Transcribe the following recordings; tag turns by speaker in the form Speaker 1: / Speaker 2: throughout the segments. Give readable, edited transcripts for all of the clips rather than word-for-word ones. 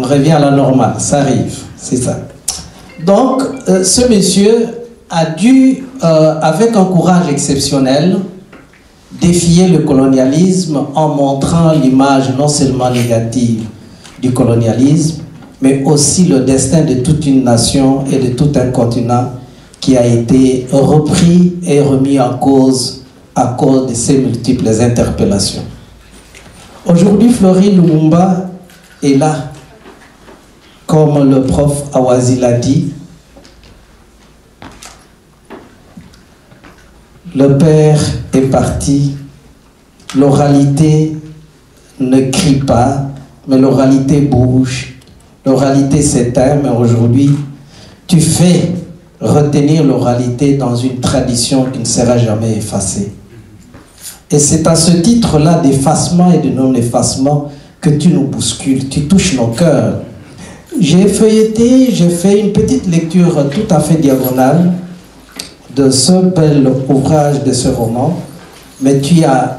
Speaker 1: revient à la normale, ça arrive, c'est ça. Donc, ce monsieur a dû, avec un courage exceptionnel, défier le colonialisme en montrant l'image non seulement négative du colonialisme, mais aussi le destin de toute une nation et de tout un continent qui a été repris et remis en cause à cause de ces multiples interpellations. Aujourd'hui, Fleury Lumumba est là, comme le prof Awazi l'a dit. Le père est parti, l'oralité ne crie pas, mais l'oralité bouge, l'oralité s'éteint, mais aujourd'hui, tu fais retenir l'oralité dans une tradition qui ne sera jamais effacée. Et c'est à ce titre-là d'effacement et de non-effacement que tu nous bouscules, tu touches nos cœurs. J'ai feuilleté, j'ai fait une petite lecture tout à fait diagonale de ce bel ouvrage, de ce roman, mais tu as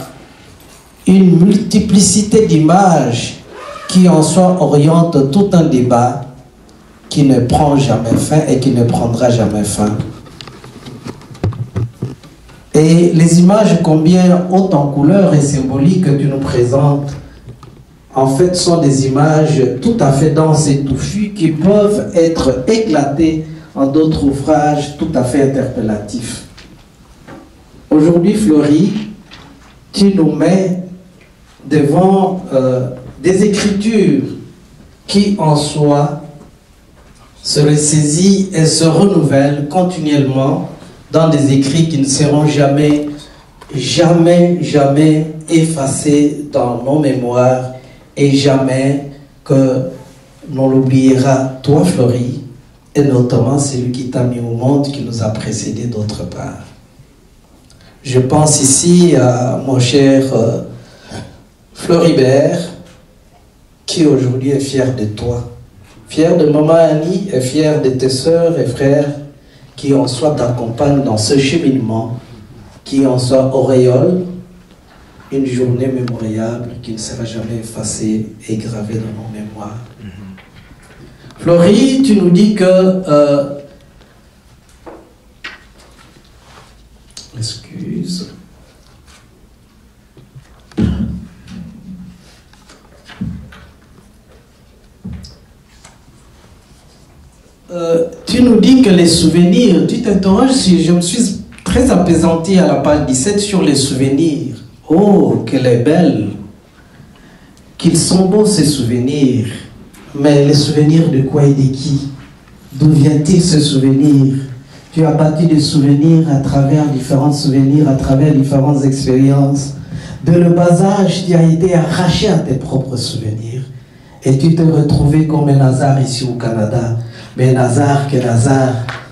Speaker 1: une multiplicité d'images qui en soi orientent tout un débat qui ne prend jamais fin et qui ne prendra jamais fin. Et les images, combien hautes en couleurs et symboliques que tu nous présentes, en fait, sont des images tout à fait denses et touffues qui peuvent être éclatées en d'autres ouvrages tout à fait interpellatifs. Aujourd'hui, Fleury, tu nous mets devant des écritures qui, en soi, se ressaisissent et se renouvellent continuellement dans des écrits qui ne seront jamais effacés dans nos mémoires et jamais que l'on l'oubliera, toi Fleury, et notamment celui qui t'a mis au monde, qui nous a précédés d'autre part. Je pense ici à mon cher Floribert, qui aujourd'hui est fier de toi, fier de maman Annie et fier de tes sœurs et frères qui en soi t'accompagnent dans ce cheminement, qui en soi auréole une journée mémoriable qui ne sera jamais effacée et gravée dans nos mémoires. Fleury, tu nous dis que excuse. Tu nous dis que les souvenirs, tu t'interroges si je me suis très apaisanti à la page 17 sur les souvenirs. Oh, qu'elle est belle, qu'ils sont beaux ces souvenirs, mais les souvenirs de quoi et de qui? D'où vient-il ce souvenir? Tu as bâti des souvenirs à travers différents souvenirs, à travers différentes expériences. De le bas âge, tu as été arraché à tes propres souvenirs. Et tu t'es retrouvé comme un hasard ici au Canada. Mais un hasard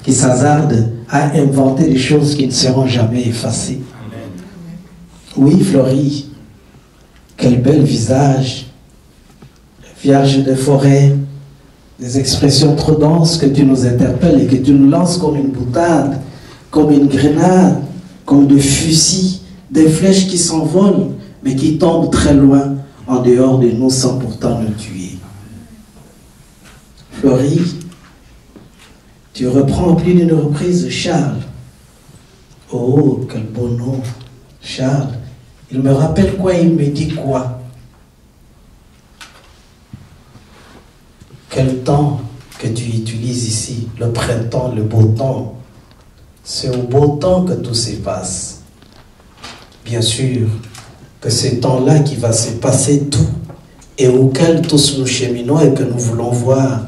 Speaker 1: qui s'hasarde à inventer des choses qui ne seront jamais effacées. Amen. Oui, Fleury, quel bel visage, vierge de forêt, des expressions trop denses que tu nous interpelles et que tu nous lances comme une boutade, comme une grenade, comme des fusils, des flèches qui s'envolent, mais qui tombent très loin, en dehors de nous, sans pourtant nous tuer. Fleury, tu reprends plus d'une reprise Charles. Oh, quel beau nom, Charles. Il me rappelle quoi, il me dit quoi? Quel temps que tu utilises ici, le printemps, le beau temps. C'est au beau temps que tout se passe. Bien sûr que ce temps-là qui va se passer tout et auquel tous nous cheminons et que nous voulons voir,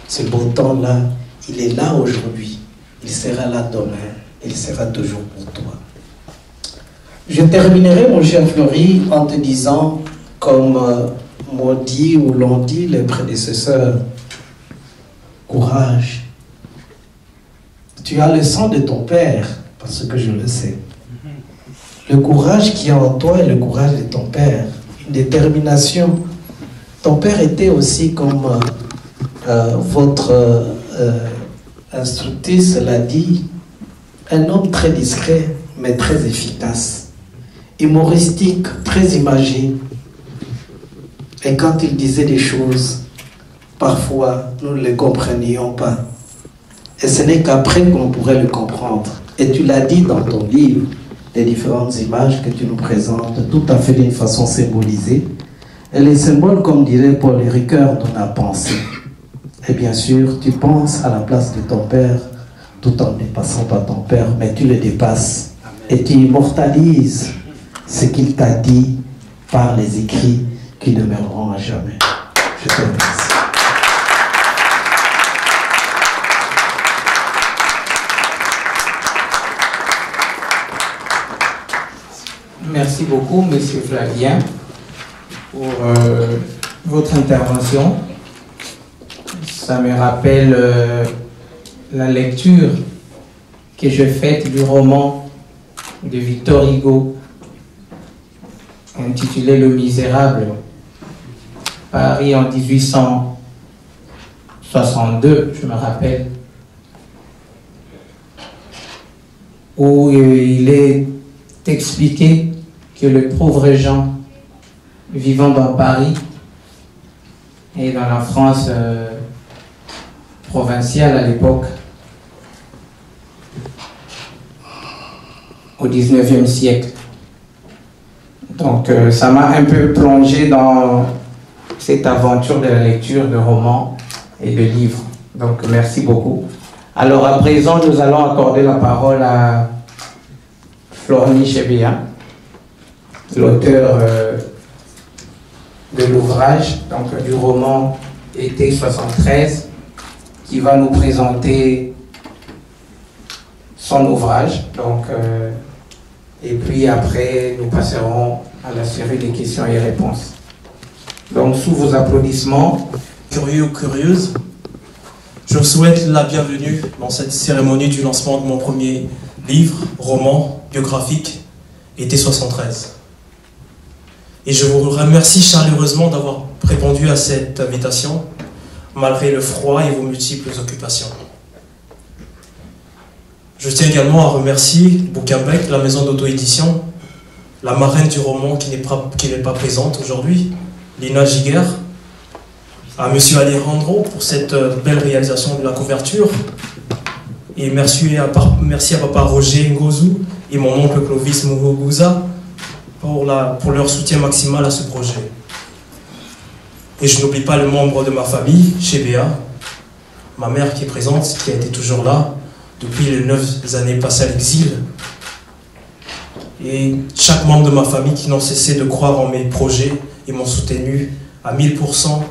Speaker 1: ce beau temps-là, il est là aujourd'hui, il sera là demain, il sera toujours pour toi. Je terminerai, mon cher Fleury, en te disant, comme m'ont dit ou l'ont dit les prédécesseurs, courage. Tu as le sang de ton père, parce que je le sais. Le courage qui est en toi est le courage de ton père, une détermination. Ton père était aussi comme votre instructrice l'a dit, un homme très discret, mais très efficace, humoristique, très imagé. Et quand il disait des choses, parfois, nous ne les comprenions pas. Et ce n'est qu'après qu'on pourrait le comprendre. Et tu l'as dit dans ton livre, les différentes images que tu nous présentes, tout à fait d'une façon symbolisée. Et les symboles, comme dirait Paul Ricoeur, de la pensée. Et bien sûr, tu penses à la place de ton père, tout en ne dépassant pas ton père, mais tu le dépasses. Et tu immortalises ce qu'il t'a dit par les écrits qui demeureront à jamais. Je te remercie.
Speaker 2: Merci beaucoup, Monsieur Flavien, pour votre intervention. Ça me rappelle la lecture que j'ai faite du roman de Victor Hugo, intitulé Le Misérable, paru en 1862, je me rappelle, où il est expliqué que les pauvres gens vivant dans Paris et dans la France provinciale à l'époque, au 19e siècle. Donc ça m'a un peu plongé dans cette aventure de la lecture de romans et de livres. Donc merci beaucoup. Alors à présent, nous allons accorder la parole à Florny Chebea, l'auteur de l'ouvrage, donc du roman Été 73, qui va nous présenter son ouvrage. Donc, et puis après, nous passerons à la série des questions et réponses. Donc, sous vos applaudissements.
Speaker 3: Curieux ou curieuse, je vous souhaite la bienvenue dans cette cérémonie du lancement de mon premier livre, roman, biographique, Été 73. Et je vous remercie chaleureusement d'avoir répondu à cette invitation, malgré le froid et vos multiples occupations. Je tiens également à remercier Bouquinbec, la maison d'auto-édition, la marraine du roman qui n'est pas présente aujourd'hui, Lina Giguer, à Monsieur Alejandro pour cette belle réalisation de la couverture, et merci à Papa Roger Ngozu et mon oncle Clovis Muguruza pour leur soutien maximal à ce projet. Et je n'oublie pas le membre de ma famille, Chebea, ma mère qui est présente, qui a été toujours là depuis les 9 années passées à l'exil. Et chaque membre de ma famille qui n'ont cessé de croire en mes projets et m'ont soutenu à 1000%,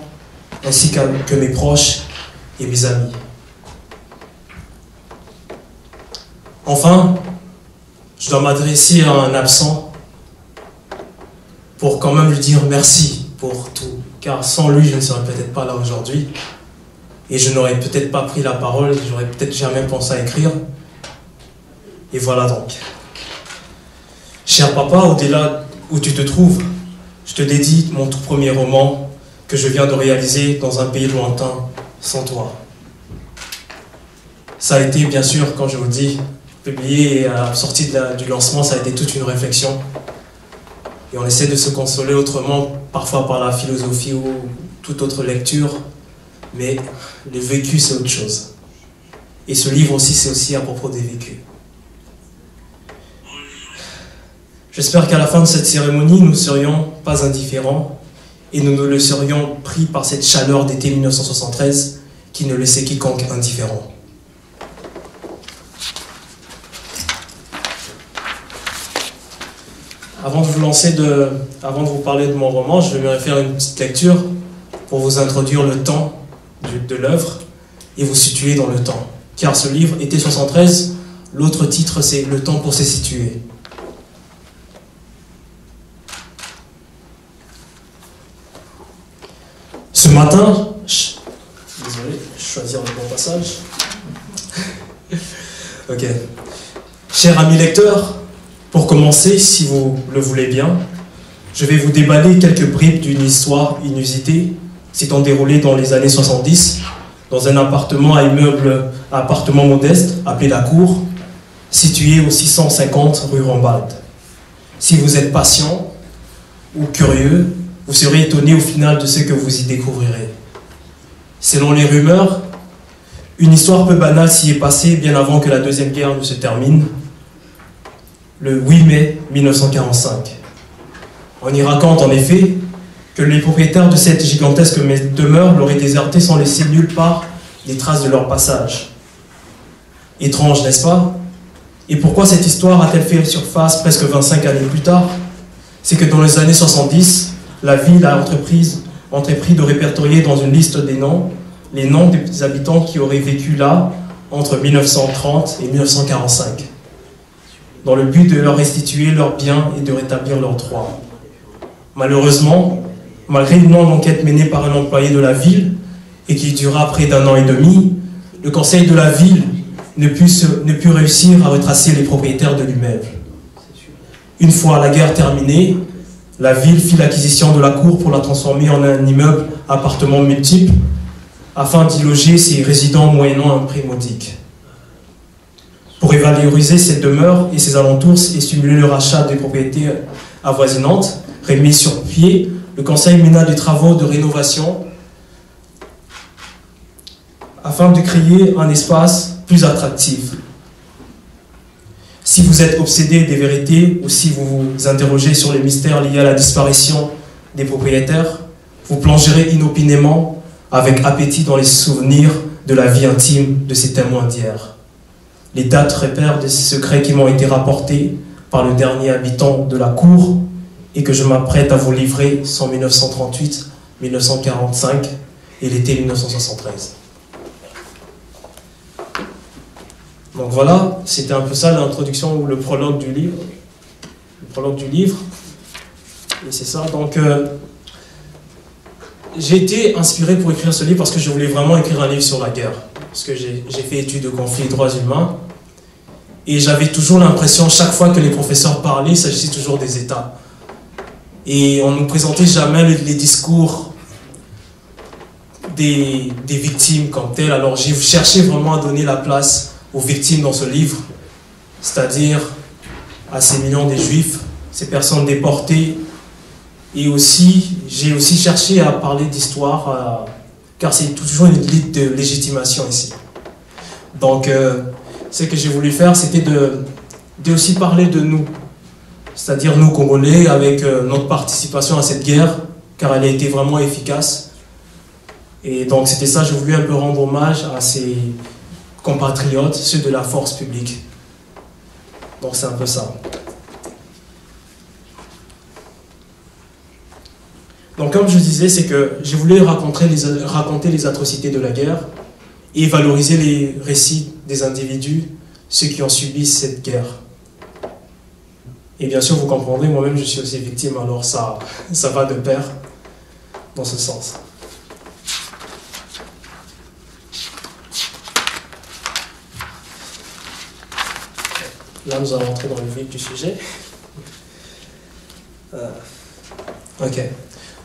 Speaker 3: ainsi que mes proches et mes amis. Enfin, je dois m'adresser à un absent pour quand même lui dire merci pour tout, car sans lui, je ne serais peut-être pas là aujourd'hui, et je n'aurais peut-être pas pris la parole, j'aurais peut-être jamais pensé à écrire. Et voilà donc. Cher papa, au-delà où tu te trouves, je te dédie mon tout premier roman que je viens de réaliser dans un pays lointain, sans toi. Ça a été, bien sûr, quand je vous dis, publié et à la sortie du lancement, ça a été toute une réflexion. Et on essaie de se consoler autrement, parfois par la philosophie ou toute autre lecture, mais le vécu, c'est autre chose. Et ce livre aussi, c'est aussi à propos des vécus. J'espère qu'à la fin de cette cérémonie, nous ne serions pas indifférents et nous ne le serions pris par cette chaleur d'été 1973 qui ne laissait quiconque indifférent. Avant de vous parler de mon roman, je vais faire une petite lecture pour vous introduire le temps de l'œuvre et vous situer dans le temps. Car ce livre, Été 73, l'autre titre c'est Le temps pour se situer. Ce matin, désolé, je vais choisir le bon passage. Ok. Cher ami lecteur, pour commencer, si vous le voulez bien, je vais vous déballer quelques bribes d'une histoire inusitée s'étant déroulée dans les années 70 dans un appartement appartement modeste appelé La Cour, situé au 650 rue Rambalde. Si vous êtes patient ou curieux, vous serez étonné au final de ce que vous y découvrirez. Selon les rumeurs, une histoire peu banale s'y est passée bien avant que la Deuxième Guerre ne se termine, le 8 mai 1945. On y raconte en effet que les propriétaires de cette gigantesque demeure l'auraient désertée sans laisser nulle part les traces de leur passage. Étrange, n'est-ce pas? Et pourquoi cette histoire a-t-elle fait surface presque 25 années plus tard? C'est que dans les années 70, la ville a entrepris de répertorier dans une liste des noms les noms des habitants qui auraient vécu là entre 1930 et 1945, dans le but de leur restituer leurs biens et de rétablir leurs droits. Malheureusement, malgré une longue enquête menée par un employé de la ville et qui dura près d'1 an et demi, le conseil de la ville ne put réussir à retracer les propriétaires de l'immeuble. Une fois la guerre terminée, la ville fit l'acquisition de la cour pour la transformer en un immeuble à appartements multiples afin d'y loger ses résidents moyennant un prix modique. Pour revaloriser cette demeure et ses alentours et stimuler le rachat des propriétés avoisinantes, remis sur pied, le conseil mena des travaux de rénovation afin de créer un espace plus attractif. Si vous êtes obsédé des vérités ou si vous vous interrogez sur les mystères liés à la disparition des propriétaires, vous plongerez inopinément avec appétit dans les souvenirs de la vie intime de ces témoins d'hier. Les dates repères de ces secrets qui m'ont été rapportés par le dernier habitant de la cour et que je m'apprête à vous livrer sont 1938, 1945 et l'été 1973. Donc voilà, c'était un peu ça l'introduction ou le prologue du livre. Le prologue du livre. Et c'est ça. Donc, j'ai été inspiré pour écrire ce livre parce que je voulais vraiment écrire un livre sur la guerre. Parce que j'ai fait études de conflits et droits humains. Et j'avais toujours l'impression, chaque fois que les professeurs parlaient, il s'agissait toujours des États. Et on ne nous présentait jamais les discours des victimes comme telles. Alors j'ai cherché vraiment à donner la place aux victimes dans ce livre, c'est-à-dire à ces millions de Juifs, ces personnes déportées. Et aussi, j'ai aussi cherché à parler d'histoire, car c'est toujours une lutte de légitimation ici. Donc, ce que j'ai voulu faire, c'était de aussi parler de nous, c'est-à-dire nous Congolais, avec notre participation à cette guerre, car elle a été vraiment efficace. Et donc, c'était ça, j'ai voulu un peu rendre hommage à ces compatriotes, ceux de la force publique. Donc, c'est un peu ça. Donc, comme je disais, c'est que je voulais raconter les atrocités de la guerre et valoriser les récits des individus, ceux qui ont subi cette guerre. Et bien sûr, vous comprendrez, moi-même, je suis aussi victime, alors ça va de pair dans ce sens. Là, nous allons entrer dans le vif du sujet. Ok.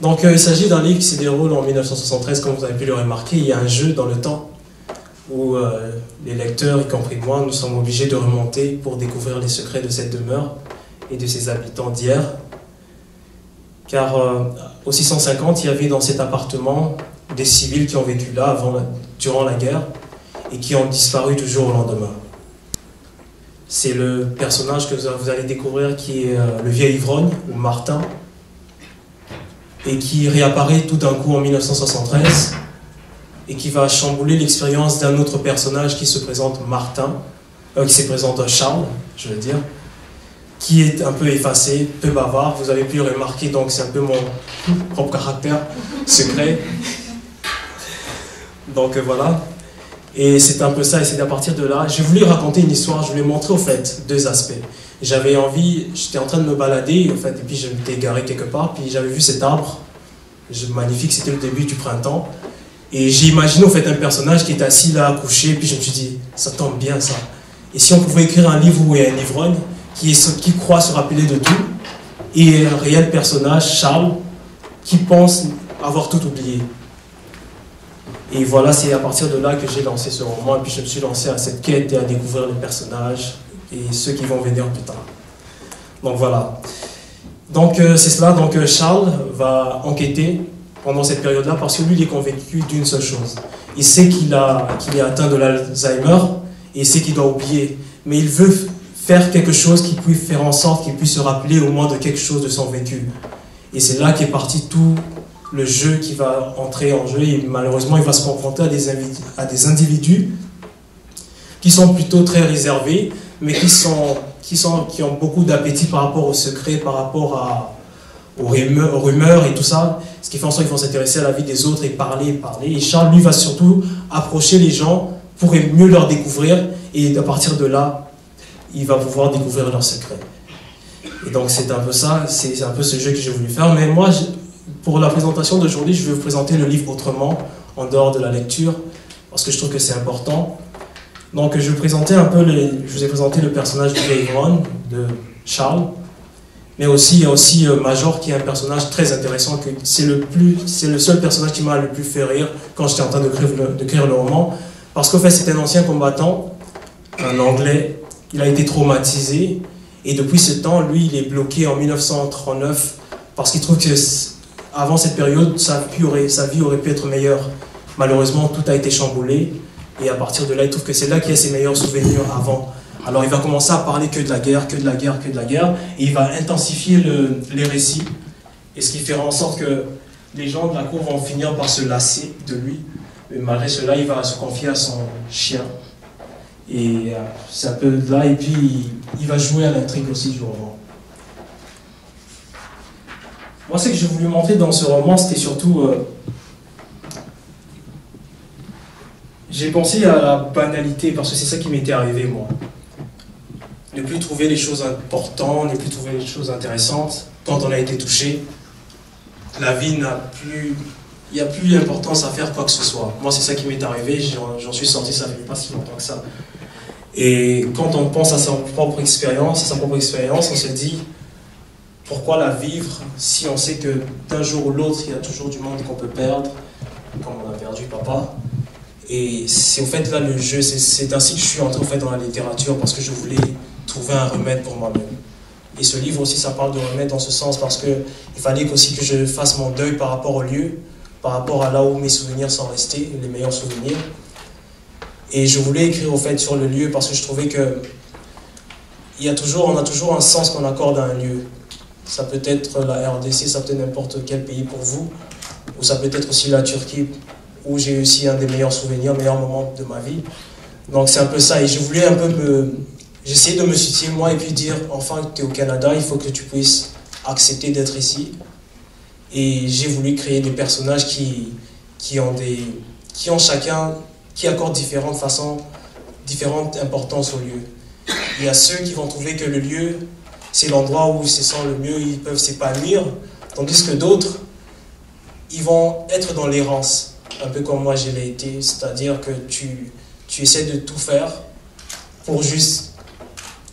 Speaker 3: Donc, il s'agit d'un livre qui se déroule en 1973, comme vous avez pu le remarquer. Il y a un jeu dans le temps où les lecteurs, y compris moi, nous sommes obligés de remonter pour découvrir les secrets de cette demeure et de ses habitants d'hier. Car au 650, il y avait dans cet appartement des civils qui ont vécu là durant la guerre et qui ont disparu du jour au lendemain. C'est le personnage que vous allez découvrir qui est le vieil ivrogne, ou Martin, et qui réapparaît tout d'un coup en 1973 et qui va chambouler l'expérience d'un autre personnage qui se présente qui se présente Charles, je veux dire, qui est un peu effacé, peu bavard. Vous avez pu le remarquer, donc c'est un peu mon propre caractère secret. Donc voilà. Et c'est un peu ça, et c'est à partir de là, j'ai voulu raconter une histoire, je voulais montrer au fait deux aspects. J'avais envie, j'étais en train de me balader, en fait, et puis je m'étais garé quelque part, puis j'avais vu cet arbre, magnifique, c'était le début du printemps, et j'ai imaginé au fait un personnage qui était assis là, couché, puis je me suis dit, ça tombe bien ça. Et si on pouvait écrire un livre où il y a un ivrogne qui croit se rappeler de tout, et un réel personnage, Charles, qui pense avoir tout oublié. Et voilà, c'est à partir de là que j'ai lancé ce roman, et puis je me suis lancé à cette quête et à découvrir les personnages et ceux qui vont venir plus tard. Donc voilà. Donc c'est cela, donc Charles va enquêter pendant cette période-là, parce que lui, il est convaincu d'une seule chose. Il sait qu'il est atteint de l'Alzheimer, et il sait qu'il doit oublier. Mais il veut faire quelque chose qui puisse faire en sorte qu'il puisse se rappeler au moins de quelque chose de son vécu. Et c'est là qu'est parti tout le jeu qui va entrer en jeu, et malheureusement, il va se confronter à des individus qui sont plutôt très réservés, mais qui ont beaucoup d'appétit par rapport au secret, par rapport aux rumeurs et tout ça, ce qui fait en sorte qu'ils vont s'intéresser à la vie des autres et parler. Et Charles, lui, va surtout approcher les gens pour mieux leur découvrir, et à partir de là, il va pouvoir découvrir leurs secrets. Et donc c'est un peu ça, c'est un peu ce jeu que j'ai voulu faire. Mais moi, pour la présentation d'aujourd'hui, je vais vous présenter le livre autrement, en dehors de la lecture, parce que je trouve que c'est important. Donc je vais vous présenter je vous ai présenté le personnage de Gavron, de Charles, mais aussi il y a aussi Major, qui est un personnage très intéressant, c'est le seul personnage qui m'a le plus fait rire quand j'étais en train d'écrire le roman, parce qu'en fait c'est un ancien combattant, un Anglais, il a été traumatisé, et depuis ce temps, lui, il est bloqué en 1939, parce qu'il trouve que avant cette période, sa vie aurait pu être meilleure. Malheureusement, tout a été chamboulé, et à partir de là, il trouve que c'est là qu'il y a ses meilleurs souvenirs avant. Alors il va commencer à parler que de la guerre, que de la guerre, que de la guerre, et il va intensifier les récits, et ce qui fera en sorte que les gens de la cour vont finir par se lasser de lui, mais malgré cela, il va se confier à son chien, et c'est un peu là, et puis il va jouer à l'intrigue aussi du roman. Moi, ce que j'ai voulu montrer dans ce roman, c'était surtout... j'ai pensé à la banalité, parce que c'est ça qui m'était arrivé, moi. Ne plus trouver les choses importantes, ne plus trouver les choses intéressantes. Quand on a été touché, la vie n'a plus... Il n'y a plus d'importance à faire quoi que ce soit. Moi, c'est ça qui m'est arrivé, j'en suis sorti, ça ne fait pas si longtemps que ça. Et quand on pense à sa propre expérience, on se dit, pourquoi la vivre si on sait que d'un jour ou l'autre, il y a toujours du monde qu'on peut perdre, comme on a perdu papa. Et c'est au fait là le jeu, c'est ainsi que je suis entré en fait dans la littérature, parce que je voulais trouver un remède pour moi-même. Et ce livre aussi, ça parle de remède dans ce sens, parce qu'il fallait aussi que je fasse mon deuil par rapport au lieu, par rapport à là où mes souvenirs sont restés, les meilleurs souvenirs. Et je voulais écrire au fait sur le lieu, parce que je trouvais que on a toujours un sens qu'on accorde à un lieu. Ça peut être la RDC, ça peut être n'importe quel pays pour vous, ou ça peut être aussi la Turquie, où j'ai aussi un des meilleurs souvenirs, meilleurs moments de ma vie. Donc c'est un peu ça, et je voulais un peu j'essayais de me situer moi, et puis dire, enfin tu es au Canada, il faut que tu puisses accepter d'être ici. Et j'ai voulu créer des personnages qui accordent différentes importances au lieu. Il y a ceux qui vont trouver que le lieu, c'est l'endroit où ils se sentent le mieux, ils peuvent s'épanouir, tandis que d'autres, ils vont être dans l'errance, un peu comme moi je l'ai été, c'est-à-dire que tu essaies de tout faire pour juste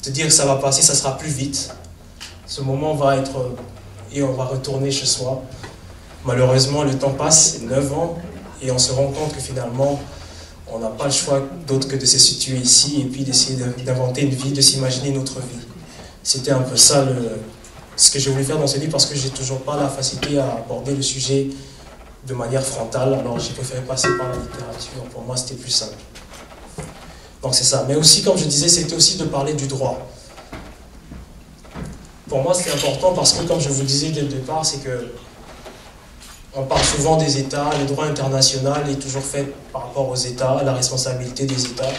Speaker 3: te dire que ça va passer, ça sera plus vite. Ce moment va être, et on va retourner chez soi. Malheureusement, le temps passe, 9 ans, et on se rend compte que finalement, on n'a pas le choix d'autre que de se situer ici et puis d'essayer d'inventer une vie, de s'imaginer une autre vie. C'était un peu ça ce que j'ai voulu faire dans ce livre, parce que j'ai toujours pas la facilité à aborder le sujet de manière frontale, alors j'ai préféré passer par la littérature. Pour moi, c'était plus simple. Donc c'est ça. Mais aussi, comme je disais, c'était aussi de parler du droit. Pour moi, c'était important parce que, comme je vous disais dès le départ, c'est que on parle souvent des États, le droit international est toujours fait par rapport aux États, à la responsabilité des États.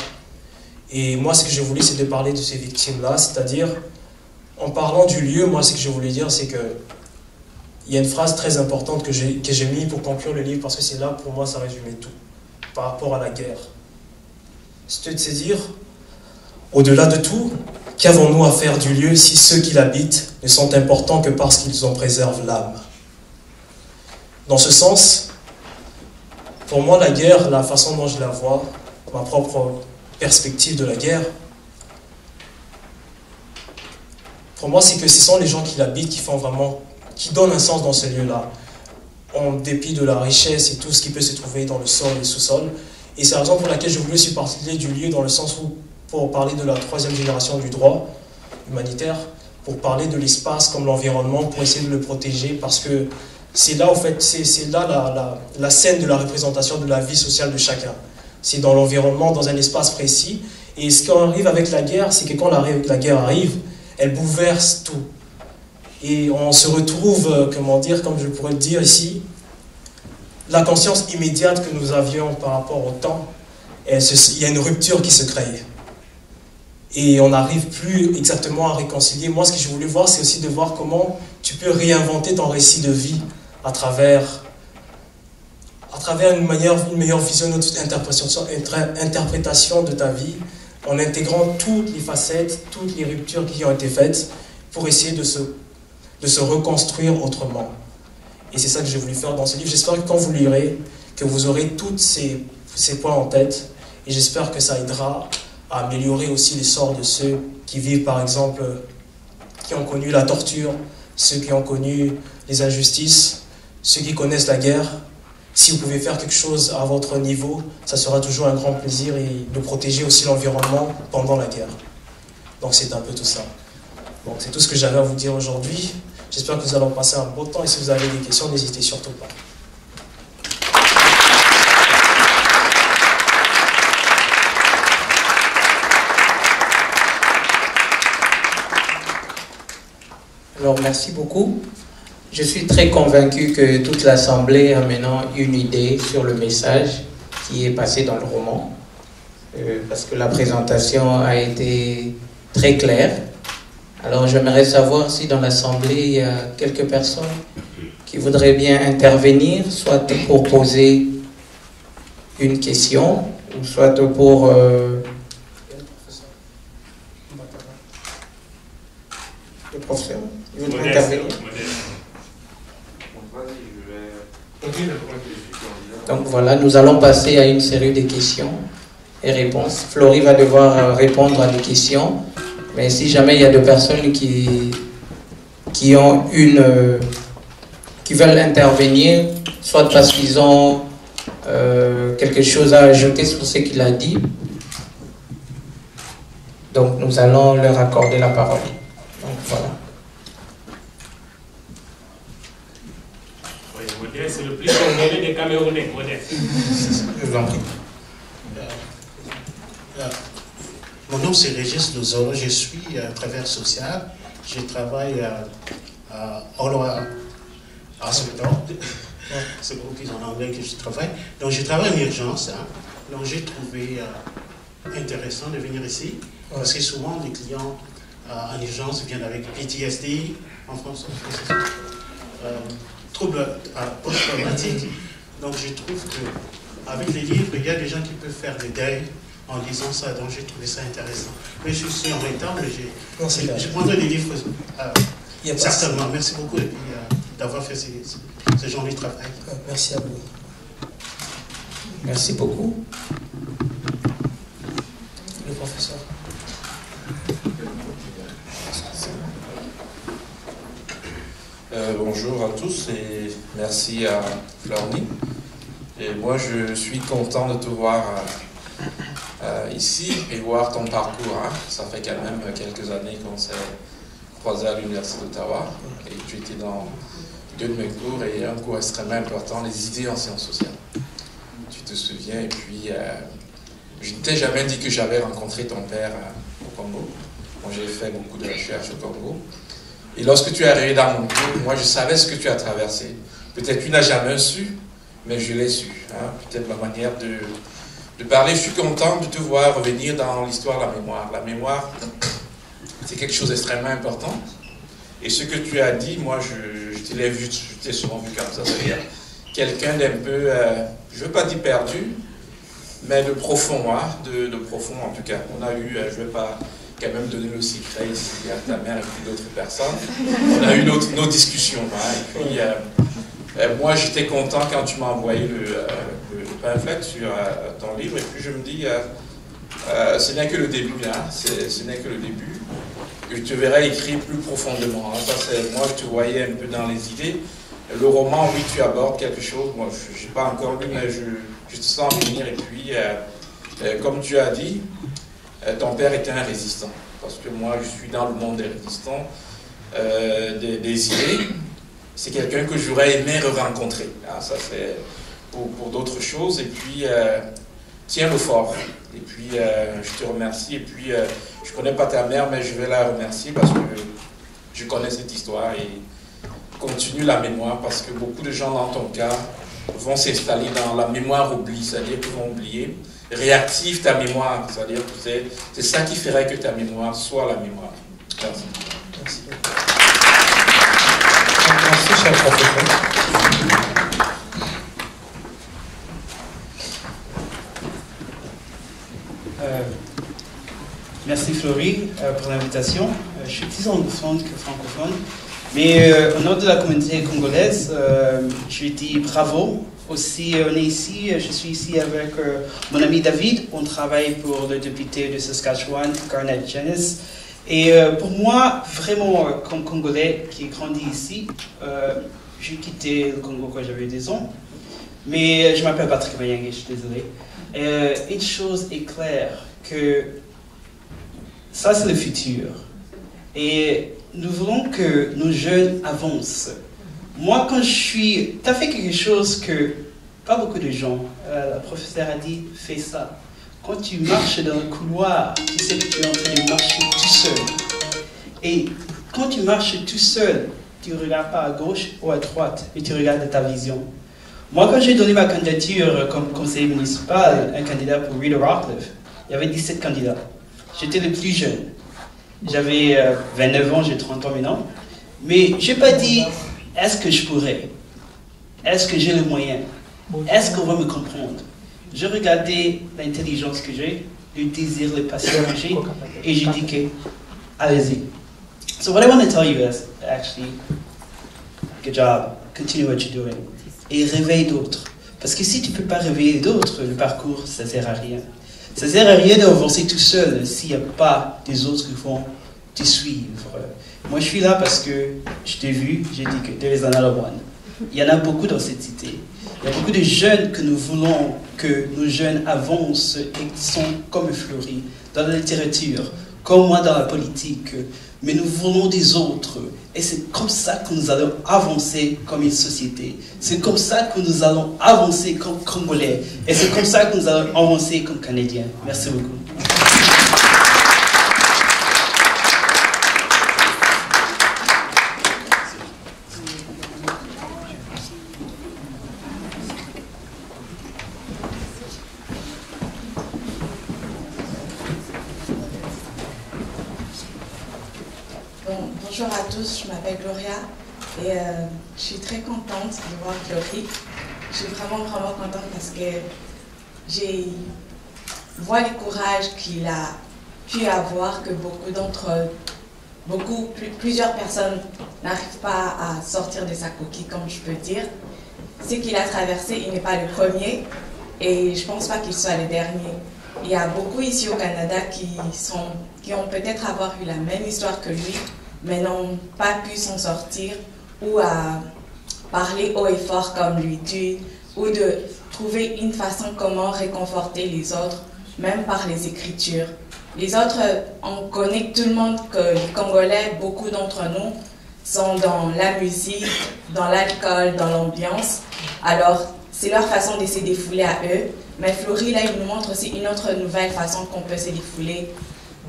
Speaker 3: Et moi, ce que je voulais, c'est de parler de ces victimes-là, c'est-à-dire, en parlant du lieu, moi, ce que je voulais dire, c'est que il y a une phrase très importante que j'ai mis pour conclure le livre, parce que c'est là, pour moi, ça résumait tout, par rapport à la guerre. C'est de se dire, au-delà de tout, qu'avons-nous à faire du lieu si ceux qui l'habitent ne sont importants que parce qu'ils en préservent l'âme? Dans ce sens, pour moi, la guerre, la façon dont je la vois, ma propre perspective de la guerre, pour moi, c'est que ce sont les gens qui l'habitent qui donnent un sens dans ce lieu-là, en dépit de la richesse et tout ce qui peut se trouver dans le sol et le sous-sol. Et c'est la raison pour laquelle je voulais aussi parler du lieu, dans le sens où, pour parler de la 3e génération du droit humanitaire, pour parler de l'espace comme l'environnement, pour essayer de le protéger, parce que c'est là, en fait, c'est là la scène de la représentation de la vie sociale de chacun. C'est dans l'environnement, dans un espace précis. Et ce qui arrive avec la guerre, c'est que quand la guerre arrive, elle bouleverse tout. Et on se retrouve, comment dire, comme je pourrais le dire ici, la conscience immédiate que nous avions par rapport au temps, il y a une rupture qui se crée. Et on n'arrive plus exactement à réconcilier. Moi, ce que je voulais voir, c'est aussi de voir comment tu peux réinventer ton récit de vie à travers une meilleure vision, une autre interprétation de ta vie, en intégrant toutes les facettes, toutes les ruptures qui ont été faites pour essayer de se reconstruire autrement. Et c'est ça que j'ai voulu faire dans ce livre. J'espère que quand vous lirez, que vous aurez tous ces points en tête. Et j'espère que ça aidera à améliorer aussi les sorts de ceux qui vivent, par exemple, qui ont connu la torture, ceux qui ont connu les injustices, ceux qui connaissent la guerre. Si vous pouvez faire quelque chose à votre niveau, ça sera toujours un grand plaisir, et de protéger aussi l'environnement pendant la guerre. Donc c'est un peu tout ça. Donc c'est tout ce que j'avais à vous dire aujourd'hui. J'espère que vous allez passer un bon temps, et si vous avez des questions, n'hésitez surtout pas.
Speaker 2: Alors, merci beaucoup. Je suis très convaincu que toute l'Assemblée a maintenant une idée sur le message qui est passé dans le roman, parce que la présentation a été très claire. Alors, j'aimerais savoir si dans l'Assemblée, il y a quelques personnes qui voudraient bien intervenir, soit pour poser une question, ou soit pour... Le professeur, il voudrait intervenir. Donc voilà, nous allons passer à une série de questions et réponses. Florie va devoir répondre à des questions, mais si jamais il y a des personnes qui veulent intervenir, soit parce qu'ils ont quelque chose à ajouter sur ce qu'il a dit, donc nous allons leur accorder la parole. Donc voilà.
Speaker 4: C'est le plus congolais des Camerounais, Modeste.
Speaker 2: Je vous en prie.
Speaker 5: Mon nom c'est Régis Lozoro, je suis travailleur social. Je travaille à Oloa, à Soudan. C'est beaucoup plus en anglais que je travaille. Donc je travaille en urgence. Hein. Donc j'ai trouvé intéressant de venir ici. Parce que souvent les clients en urgence viennent avec PTSD, en France, troubles post-traumatiques. Donc je trouve qu'avec les livres, il y a des gens qui peuvent faire des deuils en lisant ça, donc j'ai trouvé ça intéressant. Mais je suis en retard, mais je prendrai des livres certainement. Merci beaucoup d'avoir fait ce genre de travail.
Speaker 3: Merci à vous.
Speaker 2: Merci beaucoup.
Speaker 3: Le professeur.
Speaker 6: Bonjour à tous et merci à Florny. Et moi, je suis content de te voir ici et voir ton parcours. Hein. Ça fait quand même quelques années qu'on s'est croisés à l'Université d'Ottawa et tu étais dans deux de mes cours et un cours extrêmement important, les idées en sciences sociales. Tu te souviens, et puis je ne t'ai jamais dit que j'avais rencontré ton père au Congo. Moi, j'ai fait beaucoup de recherches au Congo. Et lorsque tu es arrivé dans mon cours, moi, je savais ce que tu as traversé. Peut-être tu n'as jamais su, mais je l'ai su. Hein? Peut-être ma manière de parler. Je suis content de te voir revenir dans l'histoire de la mémoire. La mémoire, c'est quelque chose d'extrêmement important. Et ce que tu as dit, moi, je t'ai vu, je t'ai souvent vu comme ça. C'est-à-dire quelqu'un d'un peu, je ne veux pas dire perdu, mais de profond, hein? de profond en tout cas. On a eu, je ne vais pas quand même donner le secret ici à ta mère et puis d'autres personnes. On a eu nos discussions. Hein? Et puis, moi, j'étais content quand tu m'as envoyé le pamphlet sur ton livre. Et puis, je me dis, ce n'est que le début. Hein? Ce n'est que le début. Je te verrai écrire plus profondément. Hein? Ça, moi, je te voyais un peu dans les idées. Le roman, oui, tu abordes quelque chose. Moi, je n'ai pas encore lu, mais je te sens venir. Et puis, comme tu as dit, ton père était un résistant, parce que moi je suis dans le monde des résistants, des idées, c'est quelqu'un que j'aurais aimé rencontrer. Ah, ça c'est pour d'autres choses. Et puis, tiens-le fort. Et puis, je te remercie. Et puis, je ne connais pas ta mère, mais je vais la remercier parce que je connais cette histoire et continue la mémoire parce que beaucoup de gens dans ton cas vont s'installer dans la mémoire oublie, c'est-à-dire qu'ils vont oublier. Réactive ta mémoire, c'est-à-dire que c'est ça qui ferait que ta mémoire soit la mémoire. Merci.
Speaker 3: Merci. Merci, cher professeur.
Speaker 7: Merci Florie pour l'invitation. Je suis plus anglophone que francophone, mais au nom de la communauté congolaise, je dis bravo. Aussi, on est ici, je suis ici avec mon ami David, on travaille pour le député de Saskatchewan, Garnet Janice. Et pour moi, vraiment, comme Congolais qui ai grandi ici, j'ai quitté le Congo quand j'avais 10 ans, mais je m'appelle Patrick Mayenge, je suis désolé. Une chose est claire, que ça c'est le futur. Et nous voulons que nos jeunes avancent. Moi, quand je suis... Tu as fait quelque chose que pas beaucoup de gens... la professeure a dit, fais ça. Quand tu marches dans le couloir, tu sais que tu es en train de marcher tout seul. Et quand tu marches tout seul, tu ne regardes pas à gauche ou à droite, mais tu regardes ta vision. Moi, quand j'ai donné ma candidature comme conseiller municipal, un candidat pour Rita Rockcliffe, il y avait 17 candidats. J'étais le plus jeune. J'avais 29 ans, j'ai 30 ans maintenant. Mais je n'ai pas dit... Est-ce que je pourrais? Est-ce que j'ai le moyen? Est-ce qu'on va me comprendre? Je regardais l'intelligence que j'ai, le désir, le passion que j'ai, et j'ai dit que, allez-y. So what I want to tell you is, actually, good job, continue what you're doing. Et réveille d'autres. Parce que si tu ne peux pas réveiller d'autres, le parcours, ça ne sert à rien. Ça ne sert à rien d'avancer tout seul s'il n'y a pas des autres qui vont te suivre. Moi, je suis là parce que je t'ai vu, j'ai dit que there is another one. Il y en a beaucoup dans cette cité. Il y a beaucoup de jeunes que nous voulons que nos jeunes avancent et qui sont comme Florie, dans la littérature, comme moi dans la politique. Mais nous voulons des autres. Et c'est comme ça que nous allons avancer comme une société. C'est comme ça que nous allons avancer comme Congolais. Et c'est comme ça que nous allons avancer comme Canadiens. Merci beaucoup.
Speaker 8: Bonjour à tous, je m'appelle Gloria et je suis très contente de voir Florie. Je suis vraiment contente parce que je vois le courage qu'il a pu avoir, que plusieurs personnes n'arrivent pas à sortir de sa coquille, comme je peux dire. Ce qu'il a traversé, il n'est pas le premier et je ne pense pas qu'il soit le dernier. Il y a beaucoup ici au Canada qui ont peut-être eu la même histoire que lui, mais n'ont pas pu s'en sortir ou à parler haut et fort comme lui dit, ou de trouver une façon comment réconforter les autres, même par les écritures. Les autres, on connaît tout le monde que les Congolais, beaucoup d'entre nous, sont dans la musique, dans l'alcool, dans l'ambiance. Alors, c'est leur façon de se défouler à eux. Mais Florie, là, il nous montre aussi une autre nouvelle façon qu'on peut se défouler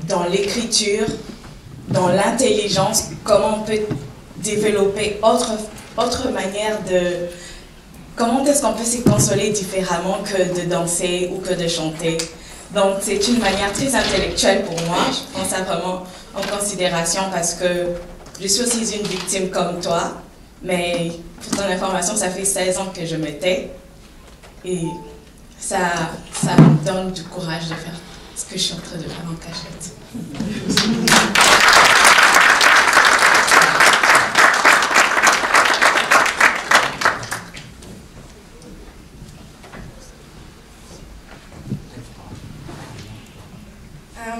Speaker 8: dans l'écriture, dans l'intelligence, comment on peut développer autre manière de... Comment est-ce qu'on peut se consoler différemment que de danser ou que de chanter. Donc c'est une manière très intellectuelle pour moi, je prends ça vraiment en considération parce que je suis aussi une victime comme toi, mais pour ton information, ça fait 16 ans que je me tais et ça me donne du courage de faire ce que je suis en train de faire en cachette.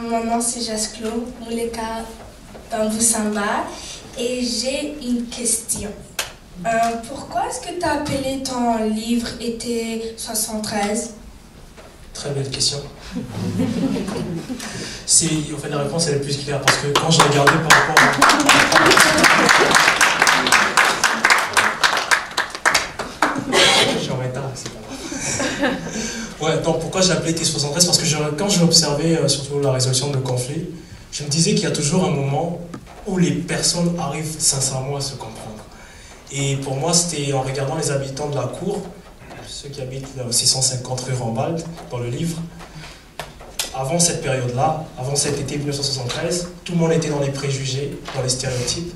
Speaker 9: Mon nom c'est Jasclo, Mouleka Bamboussamba et j'ai une question. Pourquoi est-ce que tu as appelé ton livre Été 73?
Speaker 3: Très belle question. En fait, la réponse elle est plus claire parce que quand je regardais par rapport à... Ouais, c'est pas grave. Ouais, donc pourquoi j'ai appelé T73? Parce que quand j'ai observé surtout la résolution de conflits, je me disais qu'il y a toujours un moment où les personnes arrivent sincèrement à se comprendre. Et pour moi, c'était en regardant les habitants de la cour, ceux qui habitent 650 rue Rambald, dans le livre, avant cette période-là, avant cet été 1973, tout le monde était dans les préjugés, dans les stéréotypes.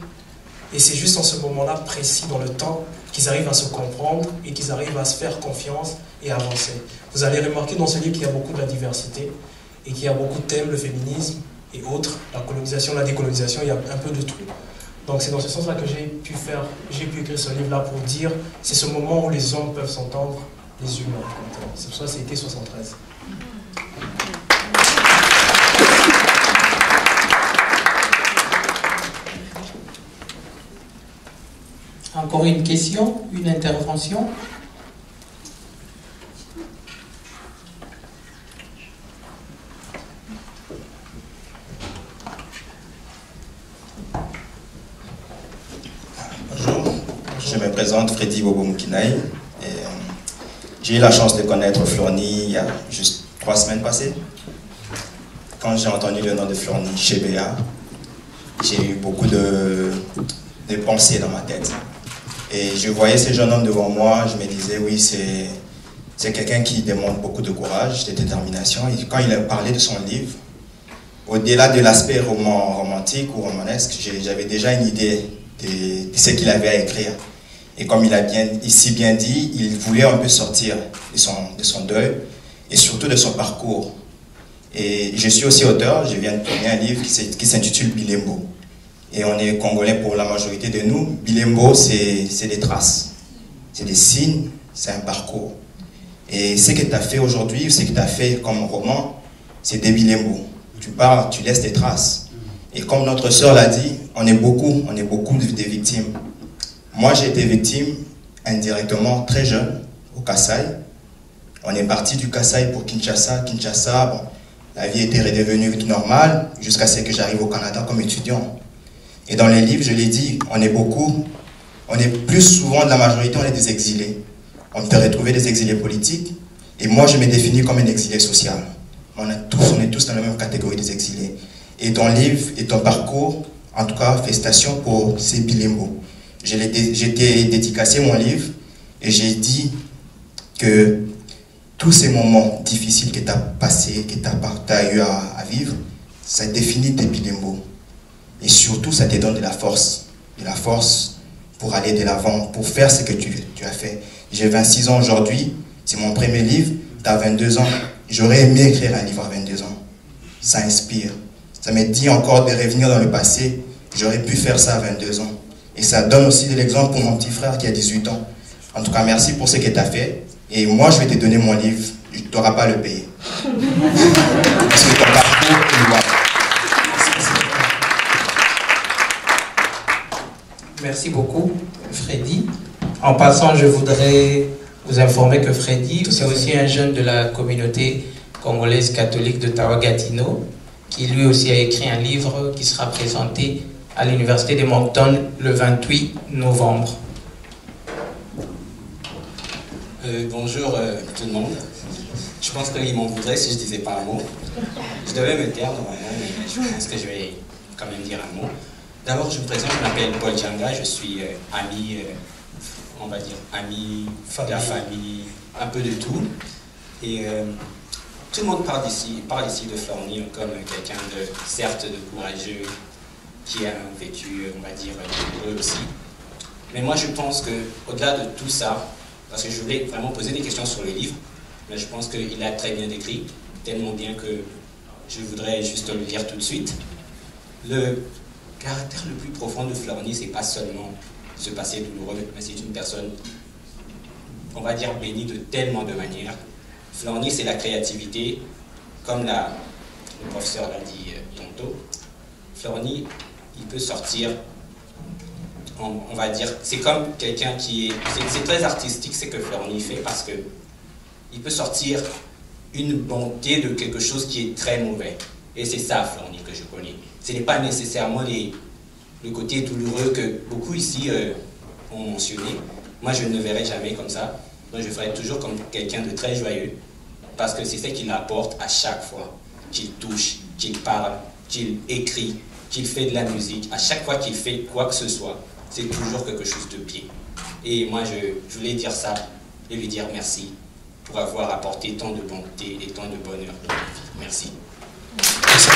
Speaker 3: Et c'est juste en ce moment-là précis dans le temps qu'ils arrivent à se comprendre et qu'ils arrivent à se faire confiance et avancer. Vous allez remarquer dans ce livre qu'il y a beaucoup de la diversité et qu'il y a beaucoup de thèmes, le féminisme et autres, la colonisation, la décolonisation, il y a un peu de tout. Donc c'est dans ce sens-là que j'ai pu écrire ce livre-là pour dire c'est ce moment où les hommes peuvent s'entendre, les humains. C'est pour ça que c'était 73.
Speaker 2: Encore une question, une intervention?
Speaker 10: Bonjour, je me présente Freddy Bobo Mukinaï. J'ai eu la chance de connaître Florny il y a juste 3 semaines passées. Quand j'ai entendu le nom de Florny chez BA, j'ai eu beaucoup de pensées dans ma tête. Et je voyais ce jeune homme devant moi, je me disais, oui, c'est quelqu'un qui demande beaucoup de courage, de détermination. Et quand il a parlé de son livre, au-delà de l'aspect romantique ou romanesque, j'avais déjà une idée de ce qu'il avait à écrire. Et comme il a si bien dit, il voulait un peu sortir de son deuil et surtout de son parcours. Et je suis aussi auteur, je viens de tourner un livre qui s'intitule Bilembo. Et on est congolais pour la majorité de nous. Bilembo, c'est des traces, c'est des signes, c'est un parcours. Et ce que tu as fait aujourd'hui, ce que tu as fait comme roman, c'est des Bilembo. Tu pars, tu laisses des traces. Et comme notre sœur l'a dit, on est beaucoup de victimes. Moi, j'ai été victime indirectement très jeune au Kasaï. On est parti du Kasaï pour Kinshasa. Kinshasa, bon, la vie était redevenue normale jusqu'à ce que j'arrive au Canada comme étudiant. Et dans les livres, je l'ai dit, on est plus souvent de la majorité, on est des exilés. On peut retrouver des exilés politiques. Et moi, je me définis comme un exilé social. On est tous dans la même catégorie des exilés. Et ton livre et ton parcours, en tout cas, félicitations pour ces Bilembo. J'ai dédicacé mon livre et j'ai dit que tous ces moments difficiles que tu as passés, que tu as eu à vivre, ça définit tes Bilembo. Et surtout, ça te donne de la force pour aller de l'avant, pour faire ce que tu as fait. J'ai 26 ans aujourd'hui, c'est mon premier livre, tu as 22 ans. J'aurais aimé écrire un livre à 22 ans. Ça inspire. Ça me dit encore de revenir dans le passé. J'aurais pu faire ça à 22 ans. Et ça donne aussi de l'exemple pour mon petit frère qui a 18 ans. En tout cas, merci pour ce que tu as fait. Et moi, je vais te donner mon livre. Tu n'auras pas à le payer. Parce que ton parcours est loin.
Speaker 2: Merci beaucoup, Freddy. En passant, je voudrais vous informer que Freddy, c'est aussi un jeune de la communauté congolaise catholique de Tawa-Gatineau, qui lui aussi a écrit un livre qui sera présenté à l'université de Moncton le 28 novembre.
Speaker 11: Bonjour tout le monde. Je pense qu'il m'en voudrait si je ne disais pas un mot. Je devais me taire normalement, mais je pense que je vais quand même dire un mot. D'abord, je me présente, je m'appelle Paul Djanga, je suis ami, on va dire, ami de la famille, un peu de tout. Et tout le monde parle ici de Florny comme quelqu'un de, certes, de courageux, qui a vécu, on va dire, heureux aussi. Mais moi, je pense qu'au-delà de tout ça, parce que je voulais vraiment poser des questions sur le livre, mais je pense qu'il a très bien décrit, tellement bien que je voudrais juste le lire tout de suite. Le caractère le plus profond de Florny, c'est pas seulement ce passé douloureux, mais c'est une personne, on va dire, bénie de tellement de manières. Florny, c'est la créativité, comme le professeur l'a dit tantôt. Florny, il peut sortir, on va dire, c'est comme quelqu'un qui est... C'est très artistique ce que Florny fait, parce que il peut sortir une bonté de quelque chose qui est très mauvais. Et c'est ça, Florny, que je connais. Ce n'est pas nécessairement le côté douloureux que beaucoup ici ont mentionné. Moi, je ne le verrai jamais comme ça. Donc je ferai toujours comme quelqu'un de très joyeux, parce que c'est ce qu'il apporte à chaque fois qu'il touche, qu'il parle, qu'il écrit, qu'il fait de la musique. À chaque fois qu'il fait quoi que ce soit, c'est toujours quelque chose de bien. Et moi, je voulais dire ça et lui dire merci pour avoir apporté tant de bonté et tant de bonheur dans ma vie. Merci. Merci.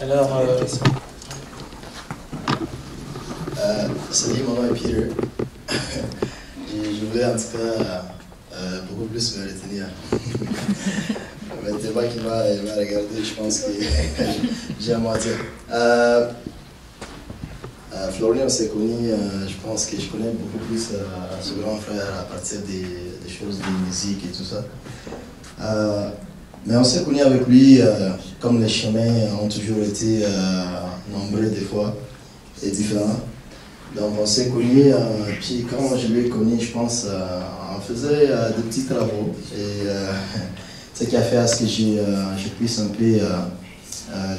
Speaker 7: Alors,
Speaker 12: salut, mon nom est Peter. Je voulais en tout cas beaucoup plus me retenir. Mais tellement qu'il m'a regardé, je pense que j'ai à moi dire. Florian s'est connu, je pense que je connais beaucoup plus ce grand frère à partir des choses de musique et tout ça. Mais on s'est connu avec lui, comme les chemins ont toujours été nombreux des fois et différents. Donc on s'est connus, puis quand je l'ai connu, je pense, on faisait des petits travaux. Et ce qui a fait à ce que je puisse un peu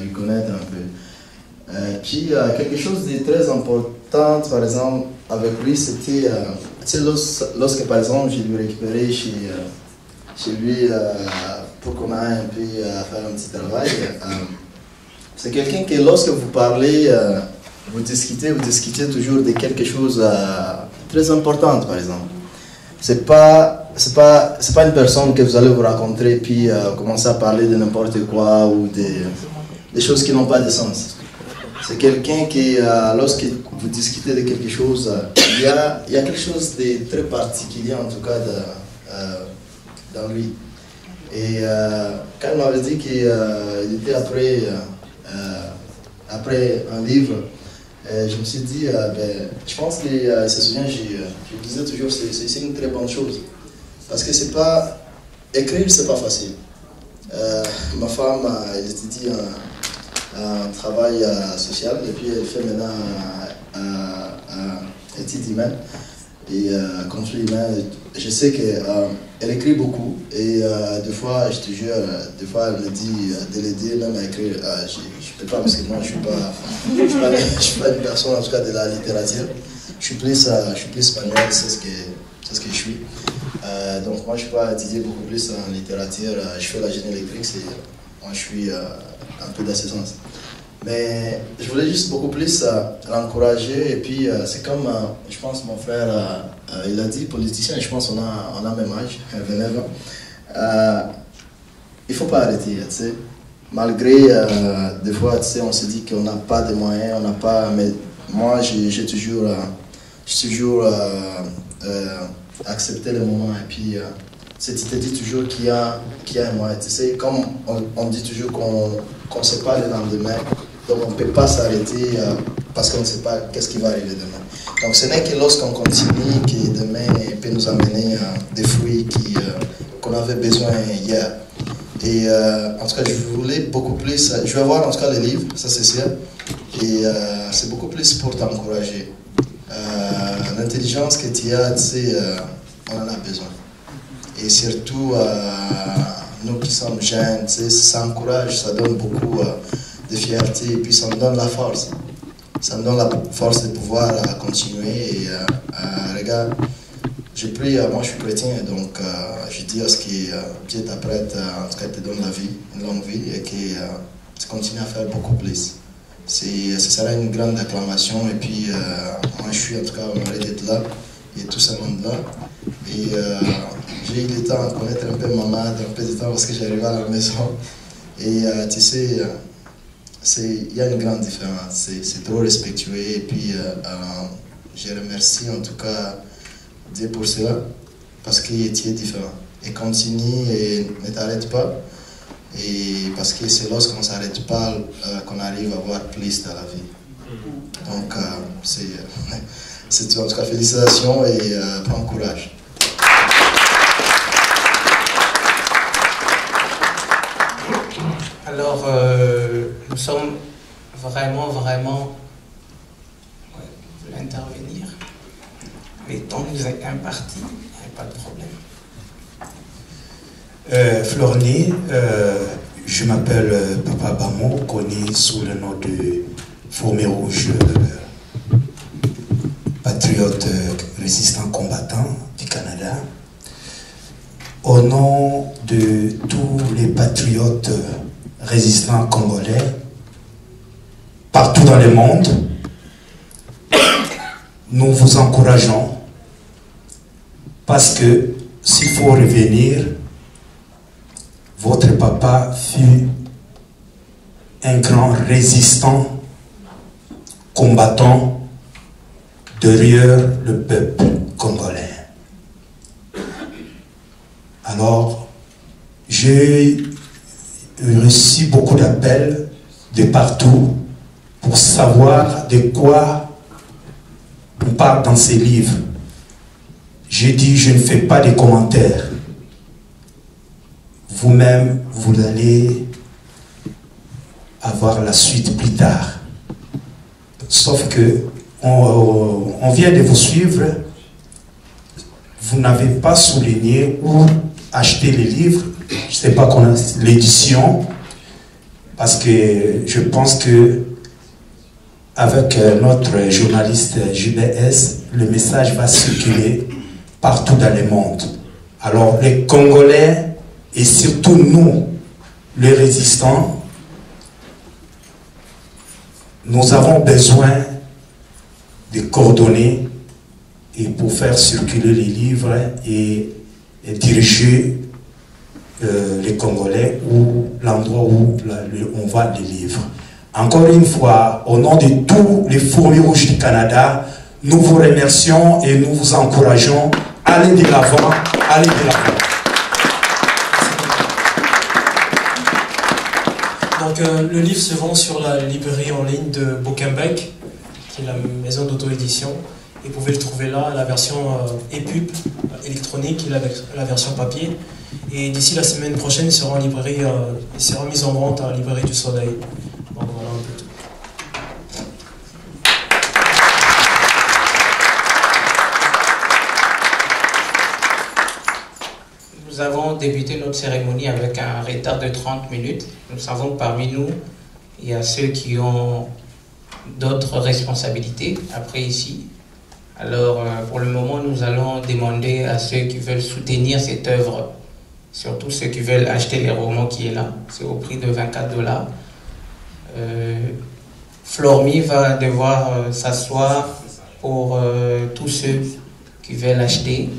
Speaker 12: lui connaître un peu. Puis quelque chose de très important, par exemple, avec lui, c'était, lorsque par exemple je lui récupérais chez lui pour qu'on aille un peu faire un petit travail, c'est quelqu'un que lorsque vous parlez, vous discutez toujours de quelque chose de très important, par exemple. C'est pas une personne que vous allez vous rencontrer puis commencer à parler de n'importe quoi ou des choses qui n'ont pas de sens. C'est quelqu'un qui, lorsque vous discutez de quelque chose, il y a quelque chose de très particulier, en tout cas, dans lui. Et quand il m'avait dit qu'il était après un livre, je me suis dit, je pense qu'il se souvient, je disais toujours, c'est une très bonne chose. Parce que c'est pas, écrire, c'est pas facile. Ma femme, elle étudie un travail social, et puis elle fait maintenant études humaines et conflits humains. Je sais qu'elle écrit beaucoup, et des fois, je te jure, des fois elle me dit de l'aider même à écrire. Je ne peux pas, parce que moi je ne suis pas une personne en tout cas de la littérature. Je suis plus manuel, c'est ce que je suis. Donc moi je peux étudier beaucoup plus en littérature. Je fais la génie électrique, moi je suis un peu d'assistance. Mais je voulais juste beaucoup plus l'encourager, et puis c'est comme, je pense, mon frère, il a dit, politicien, je pense qu'on a même âge, 29 ans. Il ne faut pas arrêter, tu sais. Malgré, des fois, tu sais, on se dit qu'on n'a pas de moyens, on n'a pas, mais moi, j'ai toujours accepté le moment, et puis tu te dis toujours qu'il y a un moyen, tu sais, comme on dit toujours qu'on ne sait pas le lendemain. Donc on ne peut pas s'arrêter parce qu'on ne sait pas qu'est-ce qui va arriver demain. Donc ce n'est que lorsqu'on continue que demain peut nous amener des fruits qu'on avait besoin hier. Et en tout cas, je voulais beaucoup plus, je vais voir en tout cas les livres, ça c'est sûr. Et c'est beaucoup plus pour t'encourager. L'intelligence que tu as, tu sais, on en a besoin. Et surtout, nous qui sommes jeunes, tu sais, ça encourage, ça donne beaucoup de fierté, et puis ça me donne la force. Ça me donne la force de pouvoir continuer. Et regarde, j'ai pris, moi je suis chrétien, donc je dis à ce que Dieu t'apprête, en tout cas te donne la vie, une longue vie, et que tu continues à faire beaucoup plus. Ce sera une grande acclamation, et puis moi je suis en tout cas honoré d'être là, et tout ce monde-là. Et j'ai eu le temps de connaître un peu maman, un peu de temps parce que j'arrivais à la maison. Et tu sais, il y a une grande différence, c'est trop respectueux, et puis je remercie en tout cas Dieu pour cela, parce qu'il est différent. Et continue et ne t'arrête pas, et parce que c'est lorsqu'on ne s'arrête pas qu'on arrive à voir plus dans la vie. Donc c'est en tout cas félicitations, et prends courage.
Speaker 2: Alors, nous sommes vraiment, ouais, vous voulez intervenir, le temps nous est imparti, il n'y a pas de problème.
Speaker 5: Florny, je m'appelle Papa Bamo, connu sous le nom de Fourmi Rouge, patriote résistant combattant du Canada. Au nom de tous les patriotes résistants congolais, partout dans le monde, nous vous encourageons parce que s'il faut revenir, votre papa fut un grand résistant, combattant derrière le peuple congolais. Alors, j'ai reçu beaucoup d'appels de partout pour savoir de quoi on parle dans ces livres. J'ai dit, je ne fais pas de commentaires. Vous-même, vous allez avoir la suite plus tard. Sauf que on vient de vous suivre. Vous n'avez pas souligné où acheter les livres. Je ne sais pas qu'on a l'édition. Parce que je pense que avec notre journaliste JBS, le message va circuler partout dans le monde. Alors les Congolais et surtout nous, les résistants, nous avons besoin de coordonner et pour faire circuler les livres et diriger les Congolais ou l'endroit où on voit les livres. Encore une fois, au nom de tous les Fourmis Rouges du Canada, nous vous remercions et nous vous encourageons. Allez de l'avant, allez de l'avant.
Speaker 3: Donc le livre se vend sur la librairie en ligne de Bouquinbec, qui est la maison d'auto-édition. Et vous pouvez le trouver là, la version EPUB électronique et la version papier. Et d'ici la semaine prochaine, il sera en librairie, il sera mis en vente à la librairie du Soleil. Donc voilà un peu tout.
Speaker 2: Nous avons débuté notre cérémonie avec un retard de 30 minutes. Nous savons que parmi nous, il y a ceux qui ont d'autres responsabilités après ici. Alors, pour le moment, nous allons demander à ceux qui veulent soutenir cette œuvre, surtout ceux qui veulent acheter les romans qui est là, c'est au prix de 24 $. Flormy va devoir s'asseoir pour tous ceux qui veulent acheter.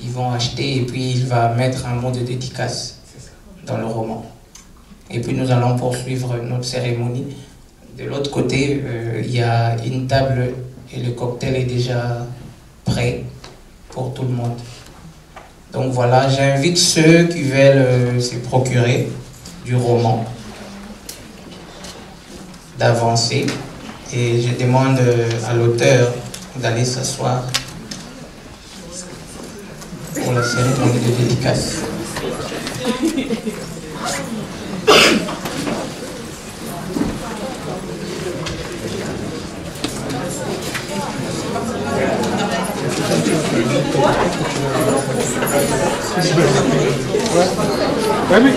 Speaker 2: Ils vont acheter et puis il va mettre un mot de dédicace dans le roman. Et puis nous allons poursuivre notre cérémonie. De l'autre côté, il y a une table et le cocktail est déjà prêt pour tout le monde. Donc voilà, j'invite ceux qui veulent se procurer du roman d'avancer et je demande à l'auteur d'aller s'asseoir pour la cérémonie de dédicace.
Speaker 13: Ouais, mais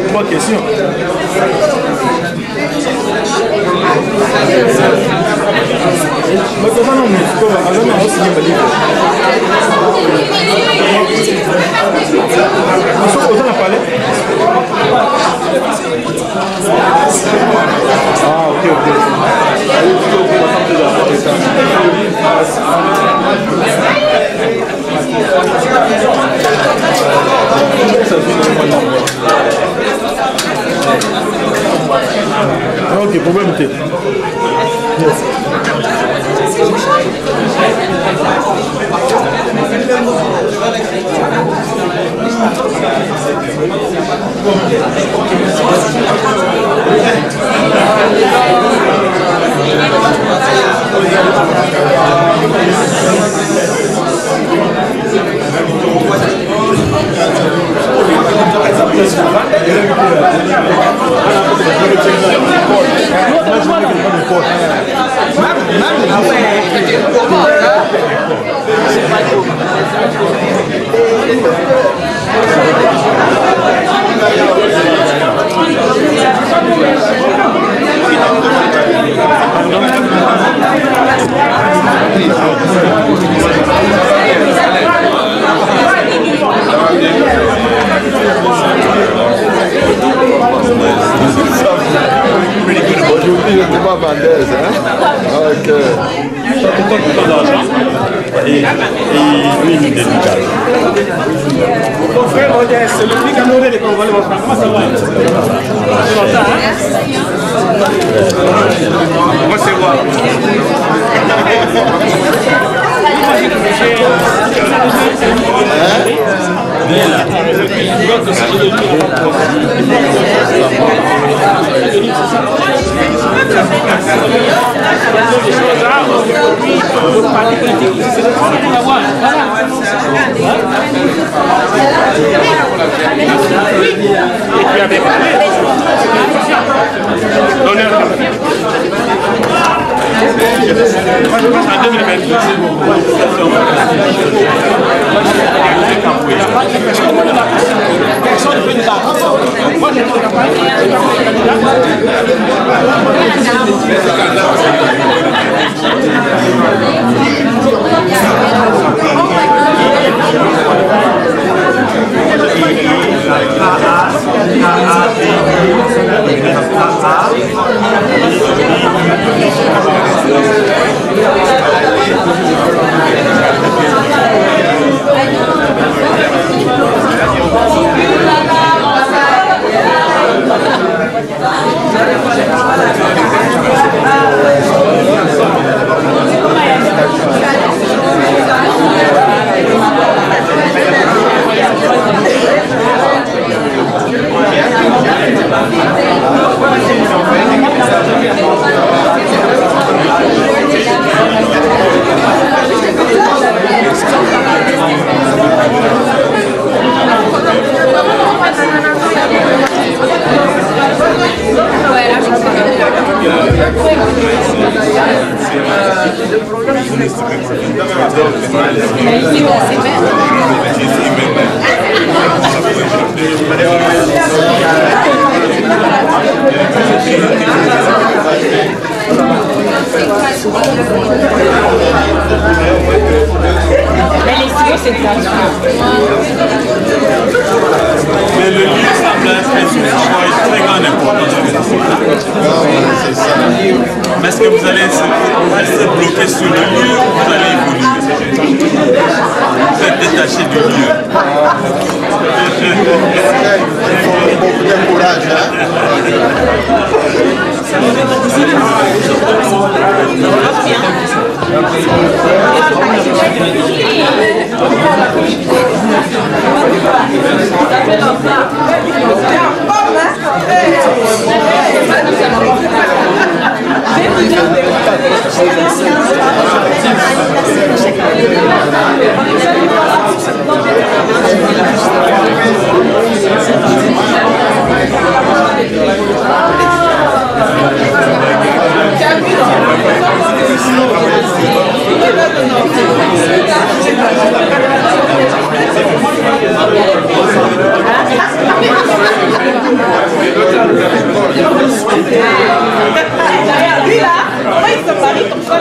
Speaker 13: trois questions. Ah, ok, ok. Ok, problème t'es.
Speaker 4: Mon frère Modeste, le plus camerounais des Congolais, mon frère, comment ça va? C'est longtemps, hein? Moi, c'est moi.
Speaker 14: Mais le lieu semble être une très grande importance. Mais est-ce que vous allez rester bloqué sur le lieu ou vous allez évoluer? Vous êtes détaché du lieu.
Speaker 15: Beaucoup de courage,
Speaker 16: Lui là, comment il se marie comme ça?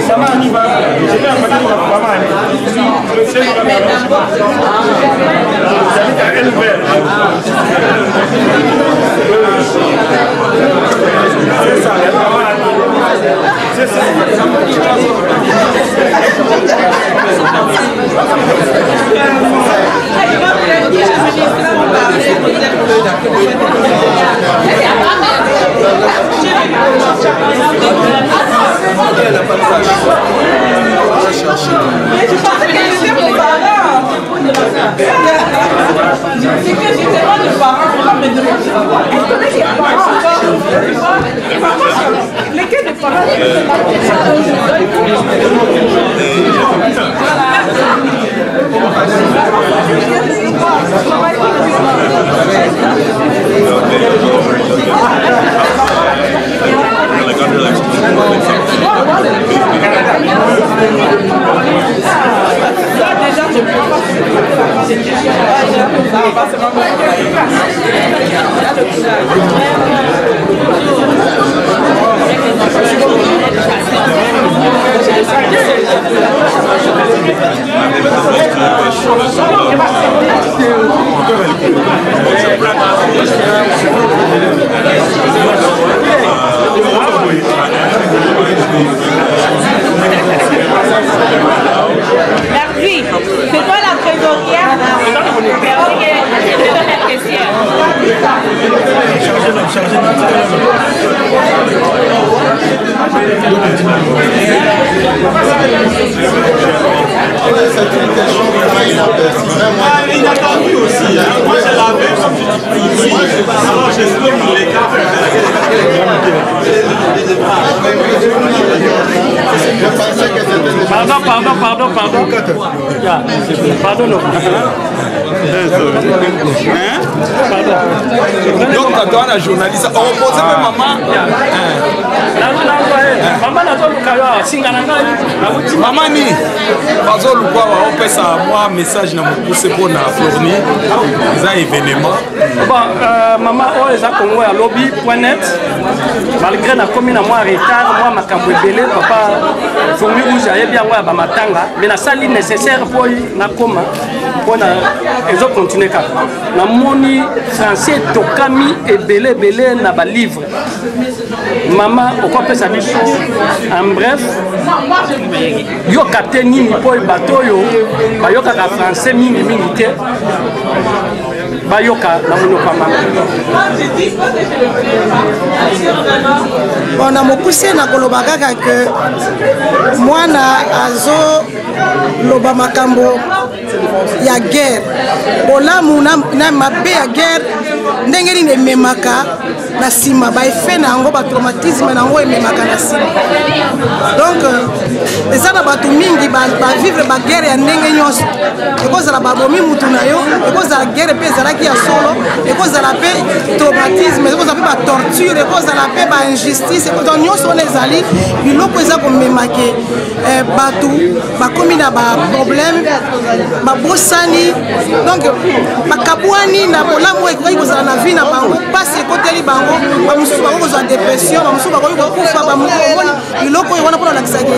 Speaker 4: Ça va, on y va. Je vais en parler pour la maman. C'est ça, c'est ça.
Speaker 16: C'est que j'étais loin de parents pour me demander. Est-ce que les parents encore lesquels des parents déjà je peux pas.
Speaker 17: Larry, c'est toi la trésorière?
Speaker 14: Inattendu aussi. Moi, je l'avais comme je dis ici. Alors, j'espère que les gars.
Speaker 18: Donc, quand on a journaliste, on pose même maman. Maman ni bazo lukwa wa opesa moi message na mukuse pona Florni za événement.
Speaker 19: Bon maman o eza kongo ya lobby.net malgré na komi na moi retard moi makambo ebele papa Florni rouge ayebi yango ya ba matanga mais na sali nécessaire pour na koma pona ezo continuer kaka na moni français tokami ebele ebele na ba livre maman okopesa biso en bref yoka te nini po bato yo bayoka ka français mingi mingi te bayoka na monoko ya mama.
Speaker 20: Bon na mokuse na koloba kaka ke mwana azo loba makambo ya guerre bolamu na mabe ya guerre ndenge nini ememaka na nsima baefe na yango batraumatisme na yango ememaka na nsima donc eza na bato mingi bavivre baguerre ya ndenge nyonso ekozala babomi mutu na yo ekozala guerre mpe ezalaki ya solo ekozala mpe traumatisme ekozala mpe batorture ekozala mpe bainjustice donc nyonso wana ezali biloko eza komemake bato bakomi na baproblème babosani donc bakabwani na bolamu ekoki kozala na vie na bango mpasi ekoteli bango bamosusu bakoki kozwa dépression bamosusu bakoki kokufa bamoni biloko oyo wana mpona olakisaki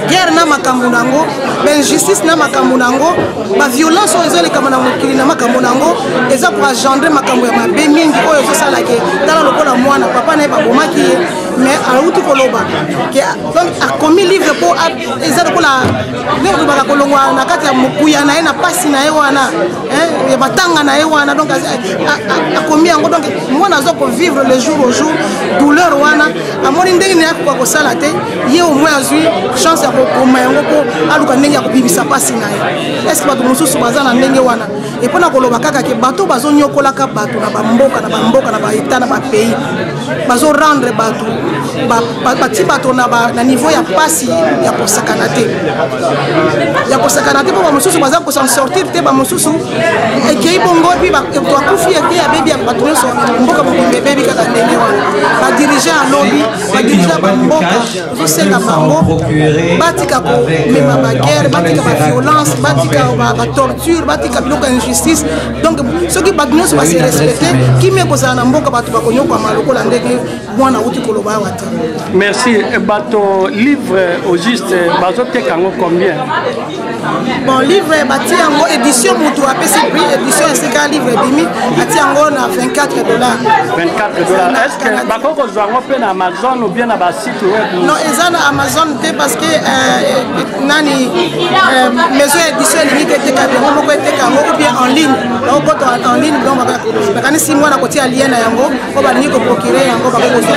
Speaker 20: guerre na makambo nango bainjustice na makambo nango baviolence oyo ezolekama na mokili na makambo nango eza koagendre makambo ya mabe mingi oyo ezosalaki tala lokola mwana papa na ye babomaki ye mais auti koloba donc akomi livre mpo eza lokola ndenge tobaka kolongwa na kati ya mokuya na ye na pasi na ye wana ya batanga na ye wana donc akomi yango donc mwana aza kovivre le jour au jour douleur wana amoni ndenge nini akoka kosala te ye au moins azwi chance ya kokoma yango mpo aluka ndenge ya kobibisa pasi na ye est ce que bato mosusu baza na ndenge wana epona koloba kaka ke bato bazonyokolaka bato na bamboka na baeta na bapays bazo rendre bato bati bato na niveau ya pasi ya kosakana te mpo bamosusu baza kosan sortir te bamosusu ekei bongo epi twakufi ete abebi ya bato nyonso mboka mobimba ebebi kaka ndenge wana badirige ya lobi badirige ya bamboka ozosenga bango batika komema bagere batika baviolence batika batorture batika biloko ya injustice donc soki bato nyonso basi respecte kimi ekozala na mboka bato bakonyokama lokola ndenge mwana uti koloba awa te.
Speaker 19: Merci. Bato livre au juste bazoteka yango combien?
Speaker 20: Bon livre bati yango édition mutu apesi prix édition esika livre ebimi ati yango na $24. $24. Est-ce que bakoko kozwa yango mpe na Amazon ou bien na basite web? Non, eza na Amazon te parce que nani maison édition elingi eteka yango moko eteka yango ou bien en ligne okota en ligne donc bakanisi mwana kotia lien na yango po balingi koprocure yango bakokozwa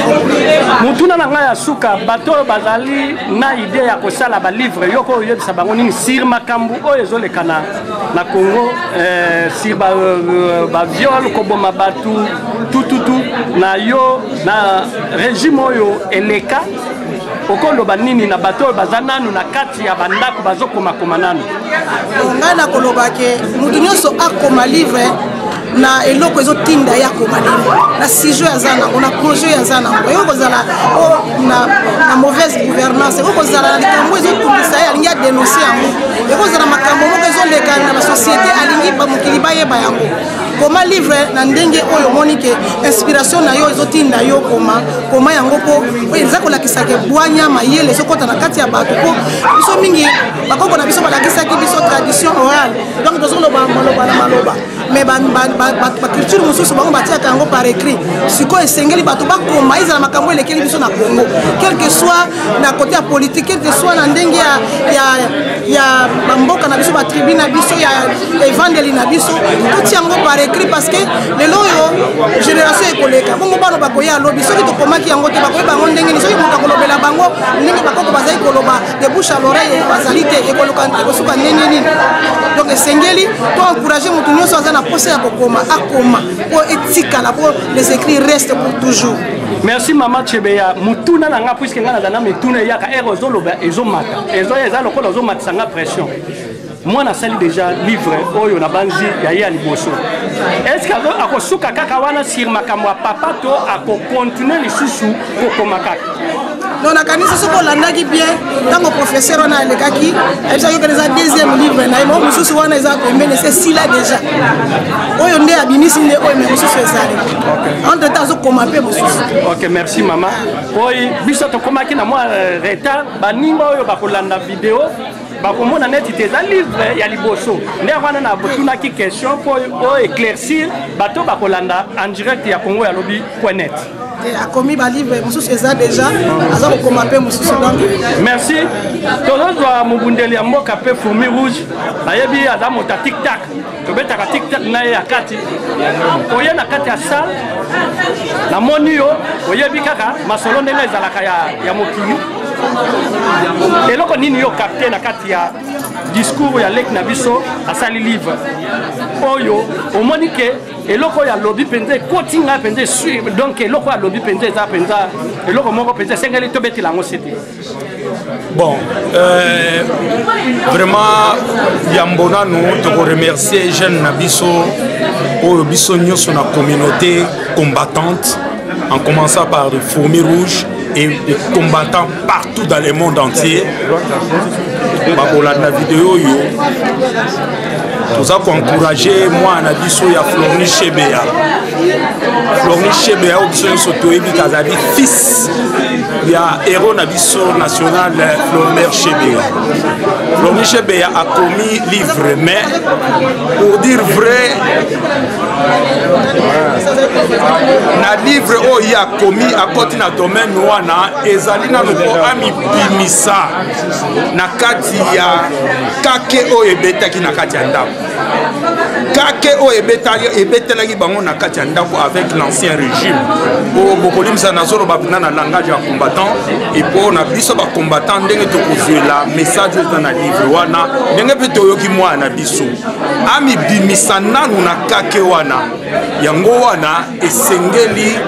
Speaker 19: mutuna na ngai ya suka bato bazali na idée ya kosala balivre yoko oyebisa bango nini sur makambo oyo ezoleka na Congo sur baviole koboma batu tututu na yo na régime oyo eleka okoloba nini na bato oyo baza nanu na kati ya bandako bazokomakoma nanu?
Speaker 20: Ngai nakoloba ke mutu nyonso akoma livre na eloko ezotinda ya koma livre na sujet aza nango na projet aza nango ekozala na mauvaise gouvernance ekozala na likambo ezotungisa ye alingi adenonse yango ekozala makambo moko ezoleka na basosiété alingi bamokili bayeba yango koma livre na ndenge oyo omoni ke inspiration na yo ezotinda yo koma yango mpo eza kolakisaka bwanya mayele ezokɔta na kati ya bato mpo biso mingi bakoko na biso balakisaki biso tradition orale donc tozoloba maloba na maloba mais baculture mosusu bango batiaka yango par écrit sikoyo esengeli bato bakoma ezala makambo elekeli biso na Congo quel que soit na côté ya politique quel que soit na ndenge ya bamboka na biso batribu na biso ya evangeli na biso toti yango par écrit parce que lelo oyo génération ekoleka bongo bano bakoya alobi soki tokomaki yango te bakoyeba yango ndenge ni soki moto akolobela bango ndenge bakoko bazali koloba de bouche à l'oreille bazali te ekosuka ndenge nini donc esengeli to encourager moto nyonso aza na posa ya kokoma akoma po etikala po les écrits restent pour toujours.
Speaker 19: Merci Maman Chebeya. Mutuna nanga puisque nga nazana mituna yaka ezoloba ezomata. Eza lokola ozomata nga pression. Moi na sali déjà livre oyo na banzi ya liboso. Est-ce que akosuka kaka wana sur makambo papa to ako continuer lisusu kokoma kaka?
Speaker 20: Non, na kanisa soko landaki bien tango professeur wana alekaki aisa yo kanisa deuxième livre na mo mususu wana eza pembeni c'est si là déjà oyo nde abimisi nde oyo mususu ezali entre temps azokoma pe mususu.
Speaker 19: OK, merci maman. Oyi biso tokomaki na moi retard baninga oyo bakolanda vidéo bakomona neti teza livre ya liboso nde wana na botunaki question po éclaircir bato bakolanda en direct ya Congo ya lobi.net.
Speaker 20: A commis ba livre mususu eza déjà aza kokoma pe mususu donc
Speaker 19: merci tozozwa mobundeli ya mboka pe fourmi rouge ayebi aza mota tic-tac tobetaka tic-tac na ye ya kati oye na kati ya salle na moni yo oyebi kaka masolo ndenge ezalaka ya mokili eloko nini yo capte na kati ya discours ya lek na biso asali livre oyo omoni ke eloko ya lobby penze kotinga penze suivre donc eloko ya lobby penze eza penza eloko moko penze sengeli tobeti lango c'était
Speaker 18: bon vraiment yambona nous te remercier jeune na biso oyo biso nyonso na communauté combattante en commençant par les fourmis rouges et des combattants partout dans le monde entier. La vidéo yo nous avons encouragé moi na biso ya Florni Chebeya. Florni Chebeya au soto ebi kazali fils ya héros na biso national Flormer Chebeya. Florni Chebeya a commis livre mais pour dire vrai na livre o ya commis a côté na domaine wana ezali na ko ami bimisa na kati ya kake o ebetaki na kati ya ndako kake o ebetelaki bango na kati ya ndako avec l'ancien régime o bokolimisa na zolo babina na langage ya combattant et pour na biso ba combattant ndenge to kozwela message na livre wana ndenge pe toyoki mwa na biso ami bimisa nanu na kake wana yango wana esengeli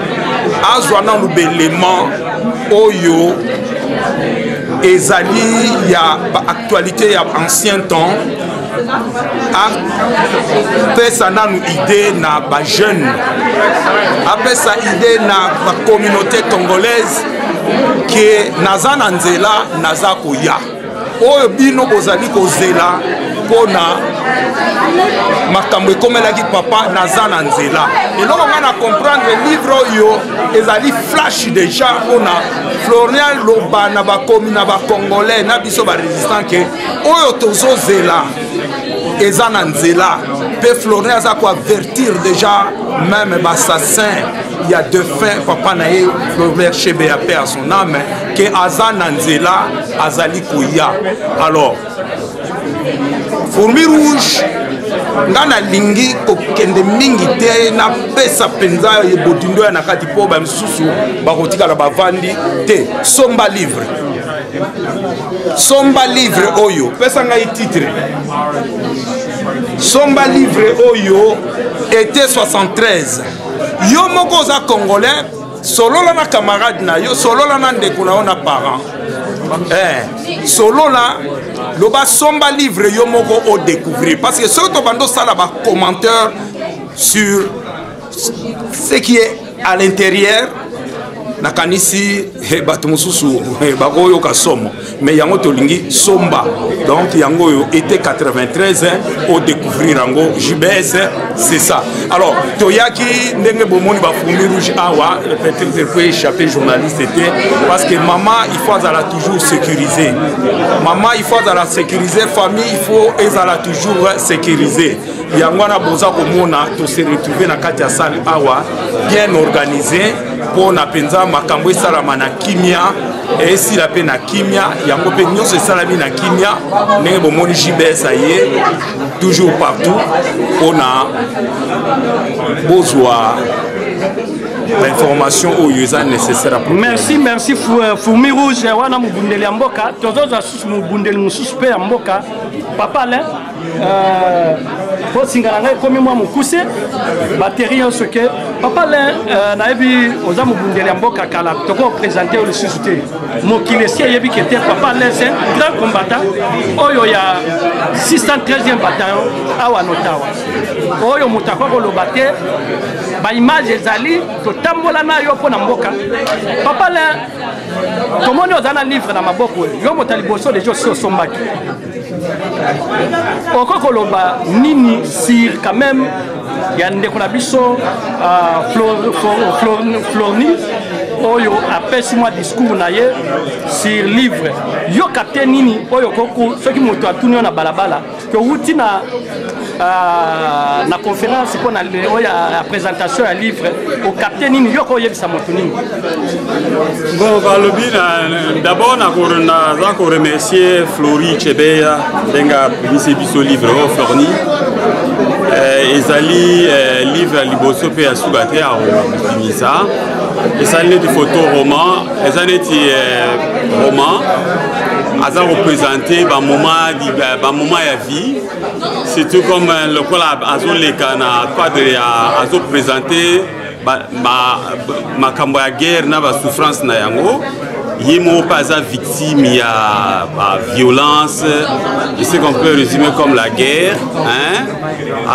Speaker 18: azwa nanu belema oyo ezali ya actualité ya ancien temps apesa nanu idée na bajeune apesa idée na bacommunauté congolaise ke naza na nzela naza koya oyo bino bozali kozela mpona makambo ekomelaki papa naza na nzela eloko nga na comprendre livre oyo ezali flash déjà mpona Florian loba na bakomi na bacongolais na biso barésistant ke oyo tozozela eza na nzela mpe Florian aza koavertir déjà même bassassin il y a deux fins papa na ye Florian Chebe ya paix à son âme ke aza na nzela azali koya alors Fourmi rouge nga nalingi kokende mingi te napesa mpenza ebodindo ya na kati mpo bamisusu bakotikala bavandi te somba livre oyo pesa ngai titre somba livre oyo été 73 yo moko oza congolais solola na camarade na yo solola na ndeko na yo na parent solola loba somba livre yo moko au découvrir parce que ceux qui bando sala ba commentaire sur ce qui est à l'intérieur nakanisi bato mosusu bakoyo kasomo mais yango tolingi somba donc yango yo été 93 au découvrir yango JBS c'est ça alors toyaki ndenge bomoni ba Fourmi rouge awa peut-être peut échapper journaliste était parce que maman il faut la toujours sécuriser maman il faut la sécuriser famille il faut ezala toujours sécuriser yango na boza komona to se retrouver na kati ya salle awa bien organisé pour na penza makambo esalama na kimia esila pe na kimia yango pe nyonso esalami na kimia ndenge bomoni JBS aye toujours partout on a besoin l'information oyo eza nécessaire pour
Speaker 19: merci Fourmi rouge wana mubundeli ya mboka tozoza susu mubundeli mususu pe ya mboka papa Alain posingana ngai komi mwa mokuse bateri nyonso ke papa Alain nayebi oza mobundeli ya mboka kala toko présenter o lisusu te mokili esi ayebi ke te papa Alain c'est un grand combattant oyo ya 613e bataillon awa notawa oyo moto akoki koloba te baimage ezali totambola na yo mpo na mboka papa Alain tomoni oza na livre na maboko yo moto liboso deja osi osombaki okoki koloba nini sur quand même ya ndeko na biso Florni oyo apesi mwa discours na ye sur livre yo capte nini oyo koko soki moto atuni yo na balabala ke wuti na conférence pour la présentation à livre au capitaine nini yoko yebisa moto nini
Speaker 14: bon balobi d'abord na ko remercier Flori Chebeya denga bisi biso livre au Florni ezali livre liboso pe ya sugate ya Kimisa ezali des photos roman ezali roman aza représenté ba moment ya vie surtout comme le col azoleka na cadre ya azo présenter makambo ya guerre na ba souffrance na yango yemo pas victime ya violence et ce qu'on peut résumer comme la guerre hein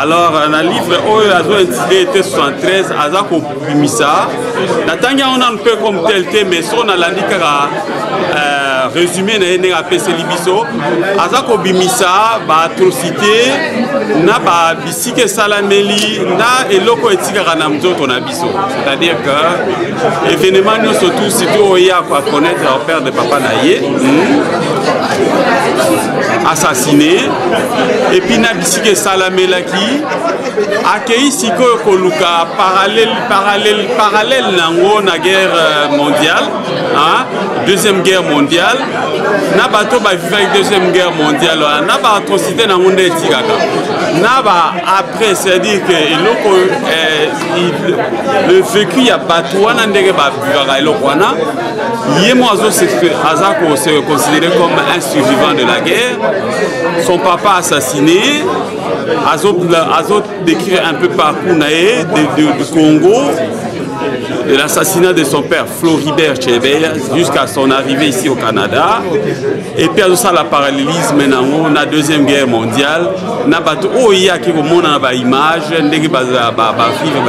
Speaker 14: alors dans le livre oyo azo intitulé été 73 aza ko bimisa natanga on a un peu comme tel mais son alandika résumé na ene apese libiso aza ko bimisa ba atrocité na ba bisike salameli na eloko etikaka na mzoto na biso c'est-à-dire que événement nous surtout oya quoi connaître au père de papa naye assassiné et puis na bisike salamelaki akei siko koluka parallèle nango na guerre mondiale hein deuxième guerre mondiale na bato ba vivre avec deuxième guerre mondiale na ba atrocité nango nde etikaka na ba après c'est-à-dire que eloko le vécu ya bato wana ndenge ba vivaka eloko wana yemo azako se considéré comme un survivant de la guerre son papa assassiné azo décrire un peu parcours naé du Congo de l'assassinat de son père Floribert Chebeya jusqu'à son arrivée ici au Canada. Et puis à ça, le parallélisme dans la Deuxième Guerre mondiale, na bato oya qui komona ba image ndenge ba vivre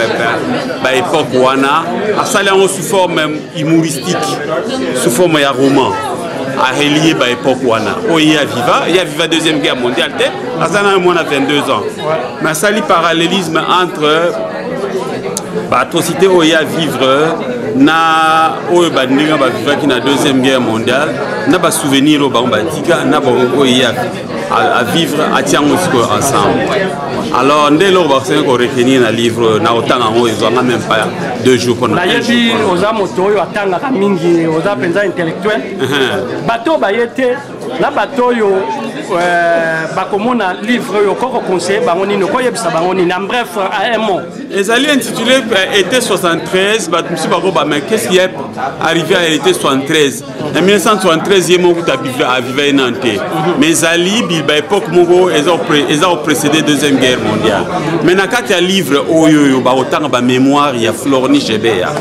Speaker 14: ba époque wana, ça là sous forme humoristique, sous forme ya roman. À relier à l'époque où il y a viva Deuxième Guerre mondiale, ça a 22 ans. Mais ça le parallélisme entre l'atrocité où il y a vivre na la Deuxième Guerre mondiale, na ba souvenir au Bambatika, na ba à vivre à Tiango ensemble. Alors dès lors on va retenir le livre na autant ils ont même pas 2 jours qu'on a.
Speaker 19: Nayebi oza moto yo atanga mingi oza penza intellectuel. Bato bayete na bato yo bakomona livre yo koko conseiller bangoni no koyebisa bangoni en bref à un mot.
Speaker 14: Les alliés intitulés été 73, mais qu'est-ce qui est arrivé à l'été 73? En 1973, il y a eu Nantes. Mais les alliés, à l'époque, ils ont précédé la Deuxième Guerre mondiale. Maintenant, quand il y a un livre, il y a autant de mémoire, il y a Florni Chebeya.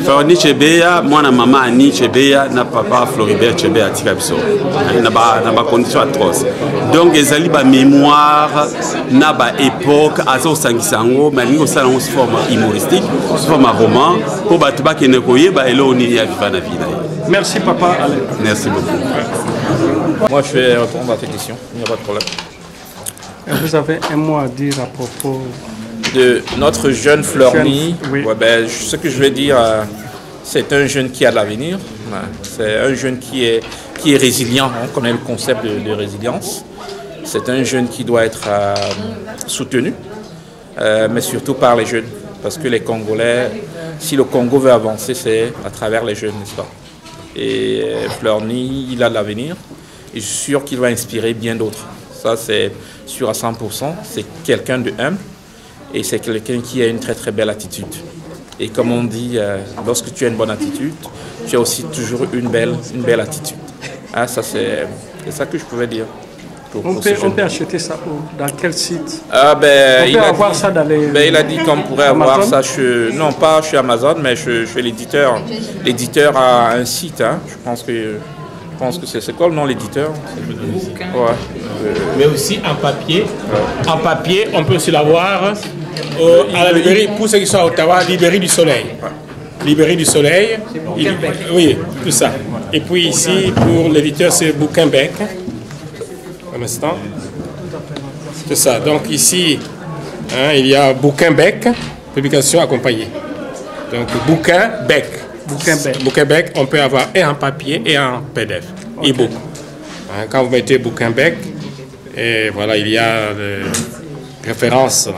Speaker 14: Florni Chebeya, moi, maman Annie Chebeya, n'a papa Floribert Chebeya, il n'a pas condition atroce. Donc, les alliés, mémoire, n'a pas époque, azo sangisango, mais il y a une forme humoristique, une forme roman, pour battre qui ne connaît pas et là on y a vivre la vie.
Speaker 19: Merci papa.
Speaker 14: Merci beaucoup.
Speaker 21: Moi je vais répondre à tes questions, il n'y a pas de problème.
Speaker 19: Vous avez un mot à dire à propos
Speaker 21: de notre jeune Florny. Oui. Ouais, ben, ce que je vais dire, c'est un jeune qui a de l'avenir, c'est un jeune qui est résilient, on connaît le concept de résilience. C'est un jeune qui doit être soutenu. Mais surtout par les jeunes, parce que les Congolais, si le Congo veut avancer, c'est à travers les jeunes, n'est-ce pas? Et Florny, il a de l'avenir, et je suis sûr qu'il va inspirer bien d'autres. Ça, c'est sûr à 100%, c'est quelqu'un de humble, et c'est quelqu'un qui a une très très belle attitude. Et comme on dit, lorsque tu as une bonne attitude, tu as aussi toujours une belle attitude. Ah, ça, c'est ça que je pouvais dire.
Speaker 19: On peut acheter ça dans quel site?
Speaker 21: On peut
Speaker 19: avoir ça dans les...
Speaker 21: il a dit qu'on pourrait avoir ça non pas chez Amazon, mais chez l'éditeur. L'éditeur a un site, hein. Je pense que c'est quoi le nom de l'éditeur? Ouais.
Speaker 4: Mais aussi en papier. En papier, on peut aussi l'avoir à la librairie, pour ceux qui sont à Ottawa, Librairie du Soleil. Librairie du Soleil. Oui, tout ça. Et puis ici, pour l'éditeur, c'est Bouquin Bec. Un instant. C'est ça. Donc ici, hein, il y a Bouquin Bec, publication accompagnée. Donc Bouquin Bec. Bouquin Bec, on peut avoir et en papier et en PDF. Okay. E-book. Hein, quand vous mettez Bouquin Bec, et voilà, il y a référence.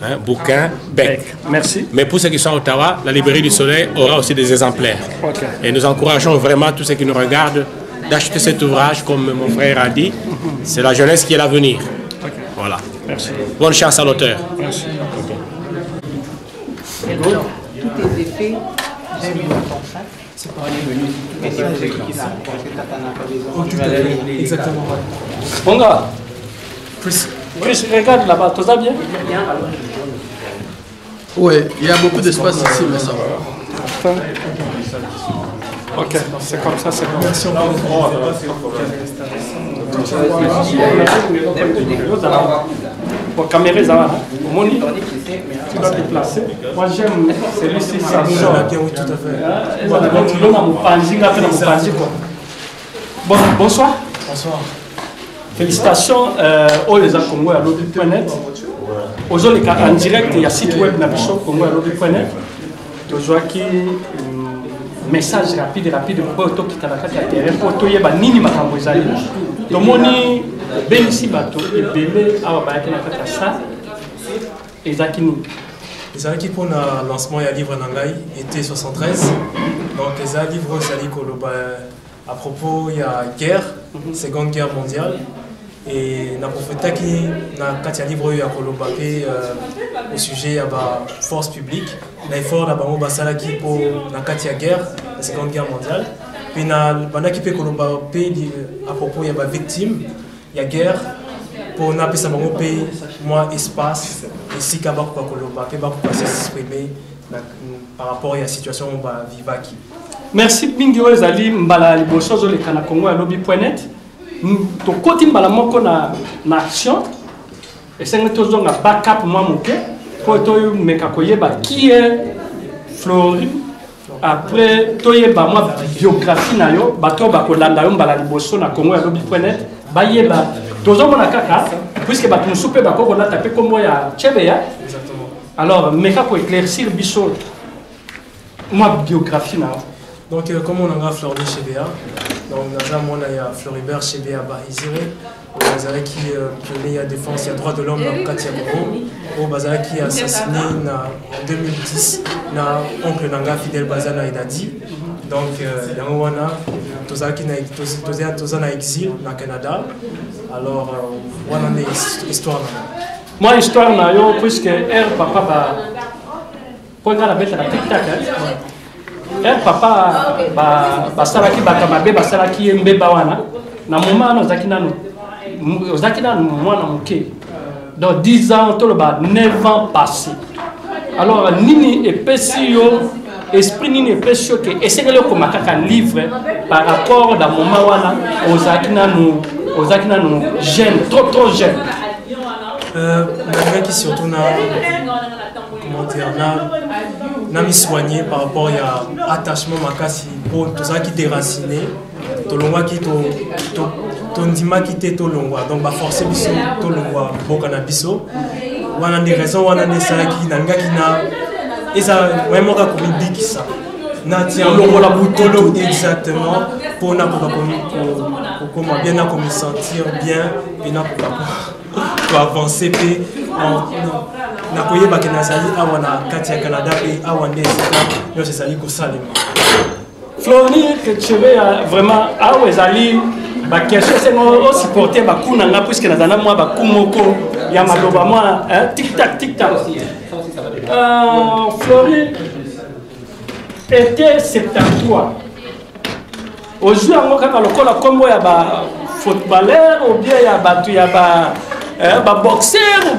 Speaker 4: Hein, Bouquin Bec.
Speaker 19: Merci.
Speaker 4: Mais pour ceux qui sont à Ottawa, la Librairie du Soleil aura aussi des exemplaires. Okay. Et nous encourageons vraiment tous ceux qui nous regardent d'acheter cet ouvrage, comme mon frère a dit. C'est la jeunesse qui est l'avenir. Okay. Voilà. Merci. Bonne chance à l'auteur. Merci.
Speaker 2: Tout est fait. C'est pas
Speaker 19: exactement. Mon gars, Chris, regarde là-bas, tout ça bien?
Speaker 22: Oui, il y a beaucoup d'espace ici, mais ça va.
Speaker 19: Ok, c'est comme ça, c'est comme ça. Pour caméra, ça va. Moni, tu dois te placer. Moi, j'aime celui-ci, ça sort. Bonsoir.
Speaker 3: Bonsoir.
Speaker 19: Félicitations aux les Congo à l'audio.net. Aujourd'hui, en direct, il y a site web Nabicho Congo à l'audio.net. Aujourd'hui, message rapide pour tout qui est terrain pour tout yeba nini makambo ezali tomoni benisi bato ebele awa bayaki na kati ya sa ezalaki nini
Speaker 3: ezalaki mpona lancement ya livre na ngai été 73 donc eza livre ezali koloba à propos ya guerre seconde guerre mondiale et na profetaki na kati ya livre oyo ya koloba mpe au sujet ya baforce publique na effort na bango basalaki mpo na kati ya guerre la seconde guerre mondiale mpe na bandaki mpe koloba mpe à propos ya bavictime ya guerre mpo napesa bango mpe mwa espace esika bakoka koloba mpe bakoka s'exprimer par rapport à la situation vivaki.
Speaker 19: Merci mingi oyo ezali mbala liboso ozoleka na Congo ya lobby.net. Tokoti mbala moko na action esengi tozonga backup mwa moke po toyomeka koyeba qui est Flori. Après toyeba mwa biographie na yo bato bakolanda yo mbala liboso na Congo ya lobby.net bayeba tozomona kaka puisque bato mosusu mpe bakokolata mpe kombo ya Chebeya. Alors meka ko éclaircir biso mwa biographie na yo.
Speaker 3: Donc, comme on a Floribert Chebeya, donc on a Floribert Chebeya Bahizire, au qui pionnier à défense et à droit de l'homme dans Katia Goro, au Bazara qui a assassiné en 2010 na oncle Nanga Fidel Bazana Edadi. Donc, Yangowana, tous en exil au Canada. Alors, on a une histoire.
Speaker 19: Moi, histoire, puisque R papa, pour la bête à la tic-tac, papa basalaki bakamabe basalaki mbeba wana na moment ozaki nanu mwana moke dans 10 ans toloba 9 ans passés. Alors nini epesi yo esprit nini epesi yo ke esengeli okoma kaka livre par rapport na moment wana ozaki nanu jeune, trop jeune.
Speaker 3: Malgré qui surtout comment dire n'a mis soigné par rapport à attachement makasi pour tout ça qui déraciné to longwa qui to ndima qui te to longwa donc ba forcer biso to longwa boka na biso wana des raisons wana ne sala qui na nga qui na eza vraiment ka ko bikisa na tia longo la butolo exactement pour na ko comment bien na ko me sentir bien et na pour avancer pe na koyeba ke nazali awa na kati ya Canada pe awa nde esika nyonso ezali kosalema.
Speaker 19: Flori que Chebeya vraiment awa ezali bakestion esengo osupporte bakuna nga puisque nazana mwa bakumoko ya maloba mwa tic-tac. Flori était 73. Ozwi yango kaka lokola kombo ya bafootballeur ou bien ya bato ya boxeur ou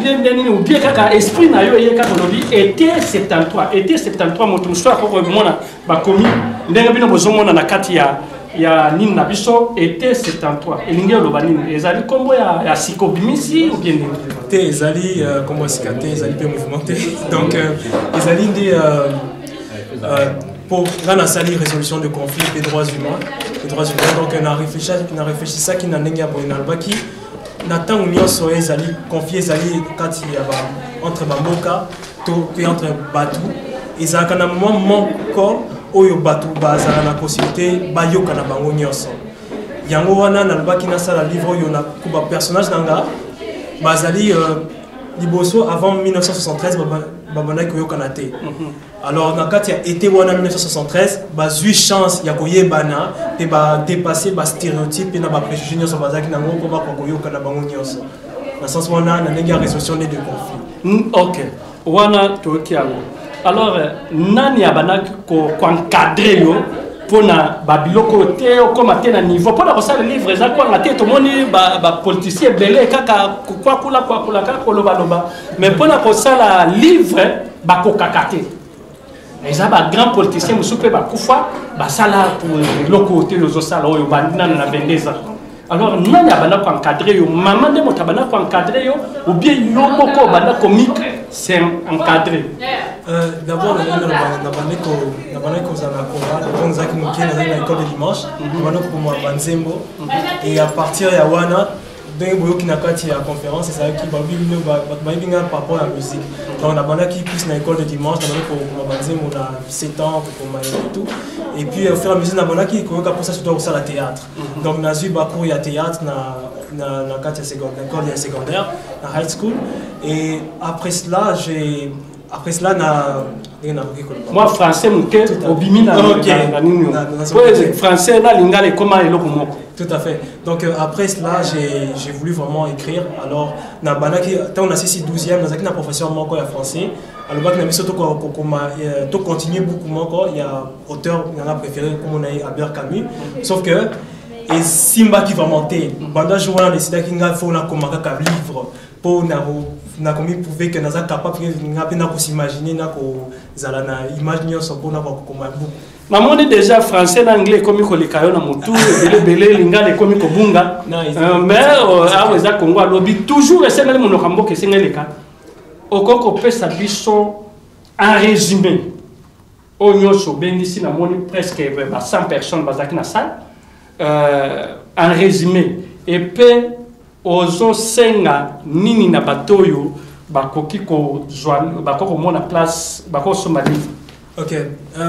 Speaker 19: bien kaka esprit na yo yeka kolobi était 73 moto muso akoko mona bakomi ndenge bino bozomona na kati ya nini na biso était 73 elingi oloba nini ezali kombo ya sikobimisi ou bien nini
Speaker 3: te ezali kombo sikate ezali pe mouvementé donc ezali ndi pour la salle résolution de conflit des droits humains donc on a réfléchi ça qui n'a n'engia pour une albaki n'attend union soit ezali confier ezali quand il y a entre bamboka to entre batu ezalaka na moment moko oyo batu bazala na possibilité bayoka na bango nyonso yango wana na albaki na sala livre oyo na kuba personnage nanga bazali liboso avant 1973 babana koyokana te. Alors na kati ya été wana 1973 bazui chance ya koyebana te ba dépasser ba stéréotype na ba préjugés nyonso bazaki na ngo ba koyokana bango nyonso na sens wana na ndenge ya résolution des conflits.
Speaker 19: OK wana toki yango. Alors nani abana ko encadrer yo pona babiloko te okoma te na niveau pona kosala livre eza kwanga te tomoni ba politicien belé kaka kwa kula kaka koloba mais pona kosala livre bakokaka te eza ba grand politicien musu pe bakufa basala pour biloko te lozosala oyo bandina na 22 ans. Alors nani abana ko encadrer yo maman de motabana ko encadrer yo ou bien yo moko bana comique c'est encadré.
Speaker 3: D'abord, on a l'école de dimanche, et à partir de Wana, qui n'a pas de conférence, c'est ça qui va par rapport à la musique. Donc, on a qui puisse l'école de dimanche, on a 7 ans, et tout. Et puis, au fur et à mesure, on a qui pour ça, surtout au théâtre. Donc, on a eu il y a théâtre, dans l'école secondaire, dans high school. Et après cela,
Speaker 19: moi français muke obimi na nini français na lingala comment eloko moko.
Speaker 3: Tout à fait. Donc après cela j'ai voulu vraiment écrire. Alors na banaki tant on a 12e dans la profession moko ya français. Alors bac na biso to continuer beaucoup moko il y a auteur il y en a préféré comme on a Albert Camus sauf que et Simba qui va monter. Banda jouer na décider qu'il faut na komaka livre pour na na komi prouver que naza capable de s'imaginer na ko zala na image nyonso mpona kokoma buku.
Speaker 19: Namoni déjà français na anglais komi koleka yo na mutu belebele lingala ekomi kobunga mais awa eza Congo alobi toujours esengeli monoko mboka esengeleka okoko pesa biso en résumé o nyonso bengisi namoni presque 100 personnes bazaki na salle en résumé et puis ozo senga nini na batoyo bakoki ko joindre bakoko mona place bakoko soma livre.
Speaker 3: Ok,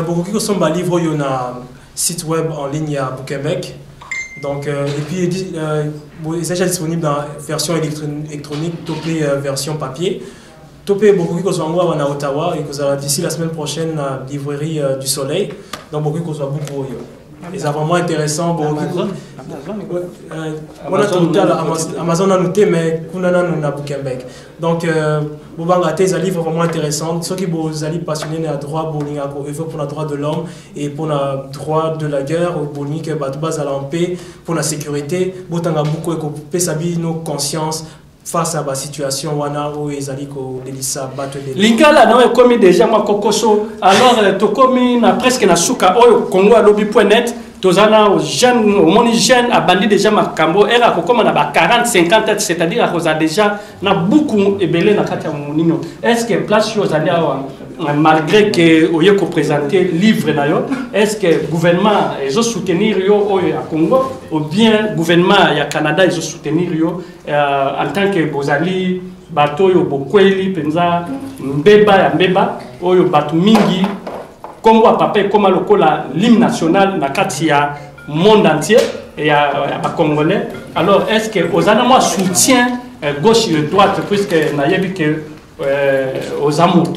Speaker 3: beaucoup qui sont livres, il y a un site web en ligne à Québec. Donc, et puis, il est déjà disponible dans la version électronique, topé version papier. Topé, beaucoup qui sont à Ottawa et d'ici la semaine prochaine, la librairie du Soleil. Donc, beaucoup qui sont beaucoup. Et c'est vraiment intéressant. Amazon a noté, mais Kunana nous a Québec. Donc, Bobanga Té, un livre vraiment intéressant. Ceux qui sont passionnés de droit, pour le droit de l'homme et pour le droit de la guerre, pour la paix, pour la sécurité, Botanga beaucoup et nos consciences face à la situation wana où ils allaient delisa battre des
Speaker 19: lingala na comme déjà moi kokoso alors to comme na presque na suka oyo Congo alobi.net tozana aux jeunes au moni jeune a bandi déjà makambo era ko comme na ba 40 50 c'est-à-dire à cause déjà na beaucoup ebele na kati ya moninyo est-ce que place yo zali malgré que oye ko présenter livre na yo est-ce que gouvernement ezo soutenir yo oyo ya Congo ou bien gouvernement ya Canada ezo soutenir yo en tant que bozali bato yo bokweli penza mbeba ya mbeba oyo bato mingi Congo a papa comme lokola l'hymne national na kati ya monde entier et ya Congolais. Alors est-ce que ozana moi soutien gauche et droite puisque na yebi que aux amours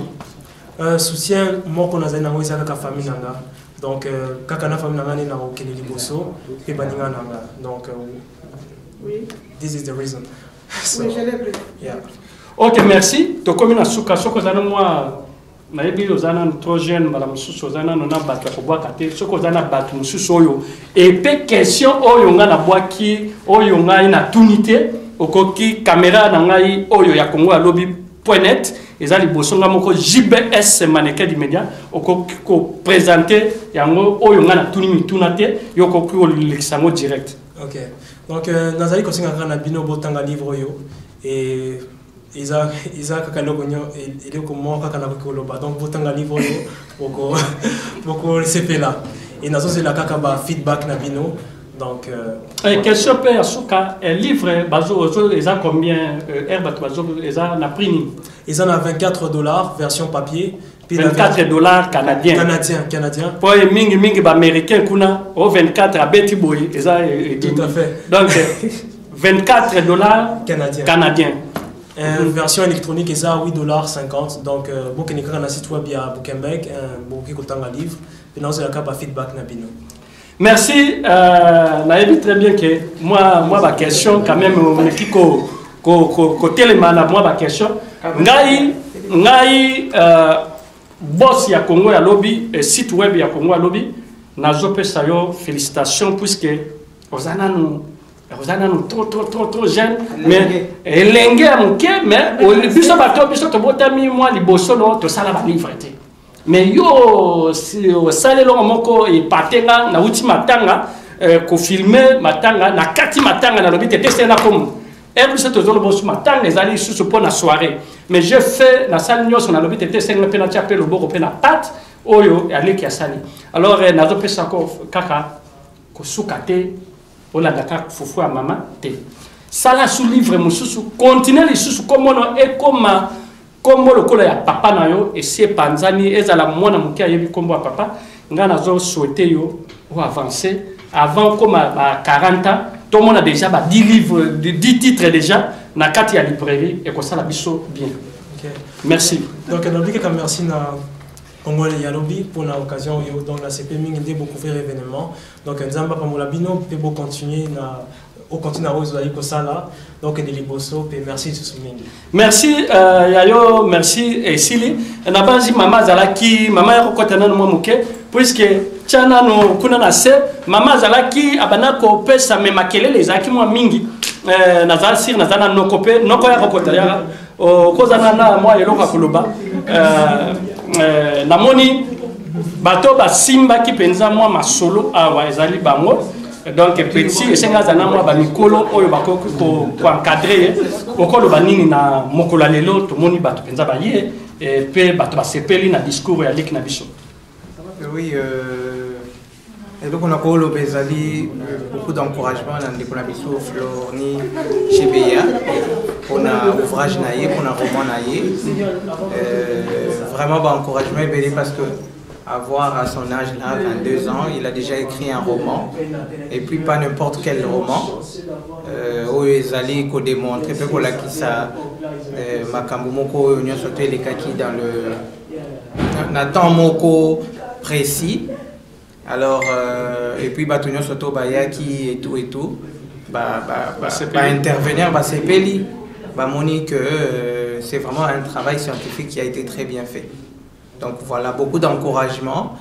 Speaker 3: soutien moi qu'on a zana moi ezaka famille nanga donc kaka na famille nanga na okeli liboso pe baninga nanga donc oui this is the reason
Speaker 20: so, oui je l'ai pris
Speaker 3: yeah.
Speaker 19: OK merci to comme na suka soko zana moi na yebi ozana trop jeune bala mususu ozana nona bato ko bwa kate soko ozana bato mususu oyo et pe question oyo nga na bwaki oyo nga ina tunité okoki caméra na ngai oyo ya Congo alobi.net ezali bosonga moko JBS mannequin du média okoki ko présenter yango oyo nga na tuni tunate yokoki ko lexango direct.
Speaker 3: OK donc nazali ko singa kana bino botanga livre yo et Isa kakalogo nyo ele ko mo kakana ko loba donc botanga livre yo boko CP là et nazo c'est la kaka ba feedback na bino donc
Speaker 19: question pe asuka livre bazo eza combien herbe bazo eza na prix ni
Speaker 3: ils en a $24 version papier
Speaker 19: puis $24
Speaker 3: canadien
Speaker 19: pour mingi ba américain kuna au 24 à beti boy eza
Speaker 3: tout à fait
Speaker 19: donc $24 canadien.
Speaker 3: Version électronique est à $8.50 donc beaucoup de gens site web à Québec beaucoup de livre et nous c'est la capa feedback nabino.
Speaker 19: Merci naebi très bien que moi ma question quand même ko télémana moi ma question ngai boss ya Congo ya lobby site web ya Congo ya lobby nazo pesa yo félicitations puisque ozana trop jeune mais elenge ya moke mais biso bato biso tobotami mwa liboso no tosala balivre te mais yo osalelongo moko epatenga na uti matanga kofilme matanga na kati matanga na lobi te tesena comme biso tozoloba su matanga ezali susu mpo na soirée mais je fais na sali nyonso na lobi te tesena mpe na tia mpe loboko mpe na pate oyo aleki ya sali alors nazopesa kaka kosuka te ola daka fufu ya mama te sala su livre mususu continuer lisusu komono ekoma kombo lokola ya papa na yo esi panzani ezala mwana moke ayebi kombo ya papa nga nazo souhaiter yo ou avancer avant comme à 40 ans tout le monde a déjà 10 livres 10 titres déjà na kati ya librairie et comme ça la biso bien.
Speaker 3: Okay.
Speaker 19: Merci.
Speaker 3: Donc on dit que merci na Congo Yalobi pour l'occasion donc la CP Mingende beaucoup faire événement donc nzamba pamola bino peut beau continuer na au continent aux aïko sala donc des liboso et merci tout le monde.
Speaker 19: Merci yayo merci et Sili na banzi mama zalaki mama yako kotana no moke puisque chana no kuna na se mama zalaki abanako pesa me makelele zaki mwa mingi naza sir naza na nokope noko ya kokota ya kozana na moi eloko koloba namoni bato basimba ki penza moi masolo awa ezali bango donc petit esenga zana moi ba mikolo oyo bako ko encadrer okoloba nini na mokolo lelo to moni bato penza ba ye pe bato basepeli na discours ya lik na biso.
Speaker 2: Oui, et donc on a beaucoup d'encouragement dans les Konabiso, Florni, chez Béa, pour un ouvrage naïe, pour un roman naïe. Vraiment, encouragement parce que avoir à son âge là, 22 ans, il a déjà écrit un roman, et puis pas n'importe quel roman. Où ils allaient démontrer, peu pour la qui ça, Makambumoko, Union Soté, les kaki dans le Nathan Moko précis. Alors, et puis Batunion Soto Bayaki et tout, intervenir, c'est Peli, Moni que c'est vraiment un travail scientifique qui a été très bien fait. Donc voilà, beaucoup d'encouragement.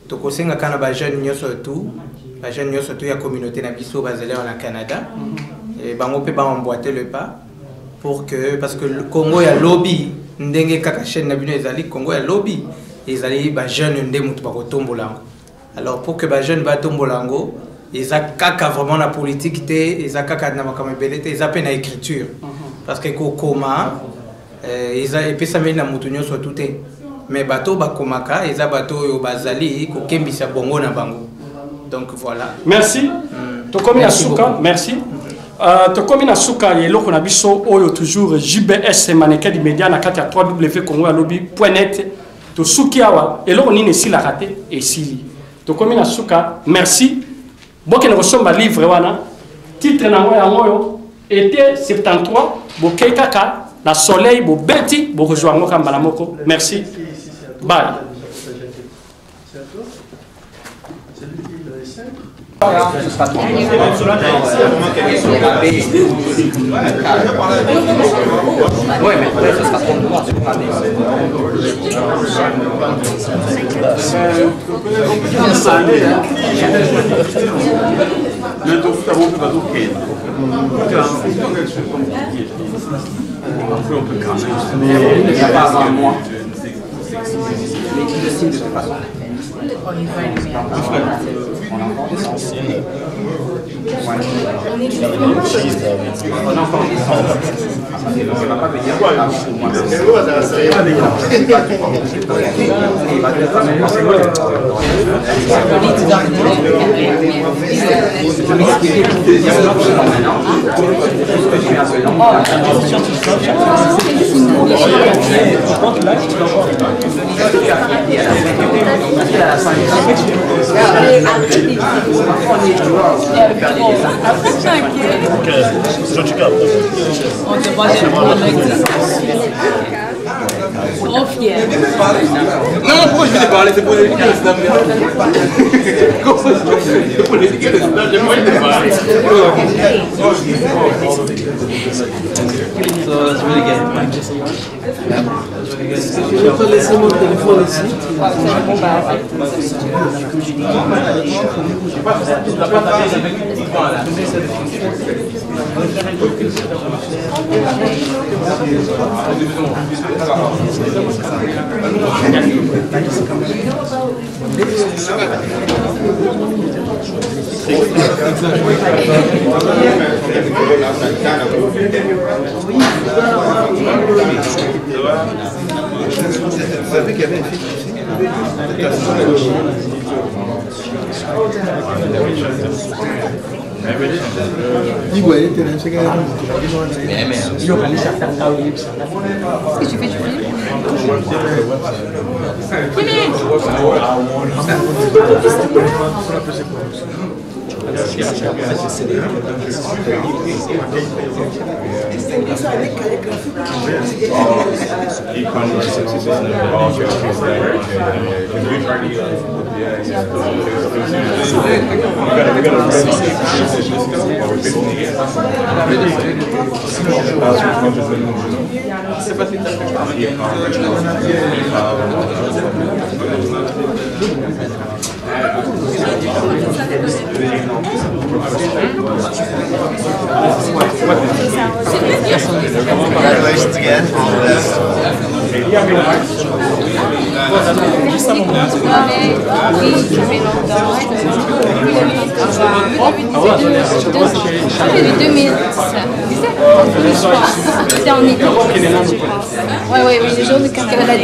Speaker 2: Tokosenga kana ba jeune Nyosotu, la jeune Nyosotu ya communauté na biso basé au Canada, et bango pe ba emboîter le pas pour que parce que le Congo ya lobby ndenge kaka chaîne na bino ezali Congo ya lobby. Ils allaient les jeunes alors pour que les jeunes batombolango ils ont vraiment la politique ils ont ils ont peine à écriture parce que comment ils ont épais ça met na mutunyo soit tout mais bateau bakomaka ils ont bateau yo bazali ko kembisa bongo na bango donc voilà.
Speaker 19: Merci. Tokomi asuka merci. Tokomi na suka yeloko na biso oyo toujours JBS mannequin du média na kati ya www.congolalobi.net. To sukiawa eloko nini si la raté et si to komi na suka merci boke na kosomba livre wana titre na ngoya ngoyo été 73 boke kaka na soleil bo beti bo rejoindre kamba moko merci bye.
Speaker 1: Ouais, mais après, ce sera trop noir, c'est pas
Speaker 16: On te voit trop fier.
Speaker 1: Non, pourquoi je vais te parler? C'est pour les gens de Snap. C'est pour les gens de Snap, j'aime pas te parler.
Speaker 22: Je vais te laisser mon téléphone ici.
Speaker 15: Vous savez qu'il y avait une fille
Speaker 16: Qu'est-ce que tu fais du film?
Speaker 1: C'est pas
Speaker 6: Congratulations again. All the best.
Speaker 8: C'était en été. Ouais, oui, le jour de Canada là.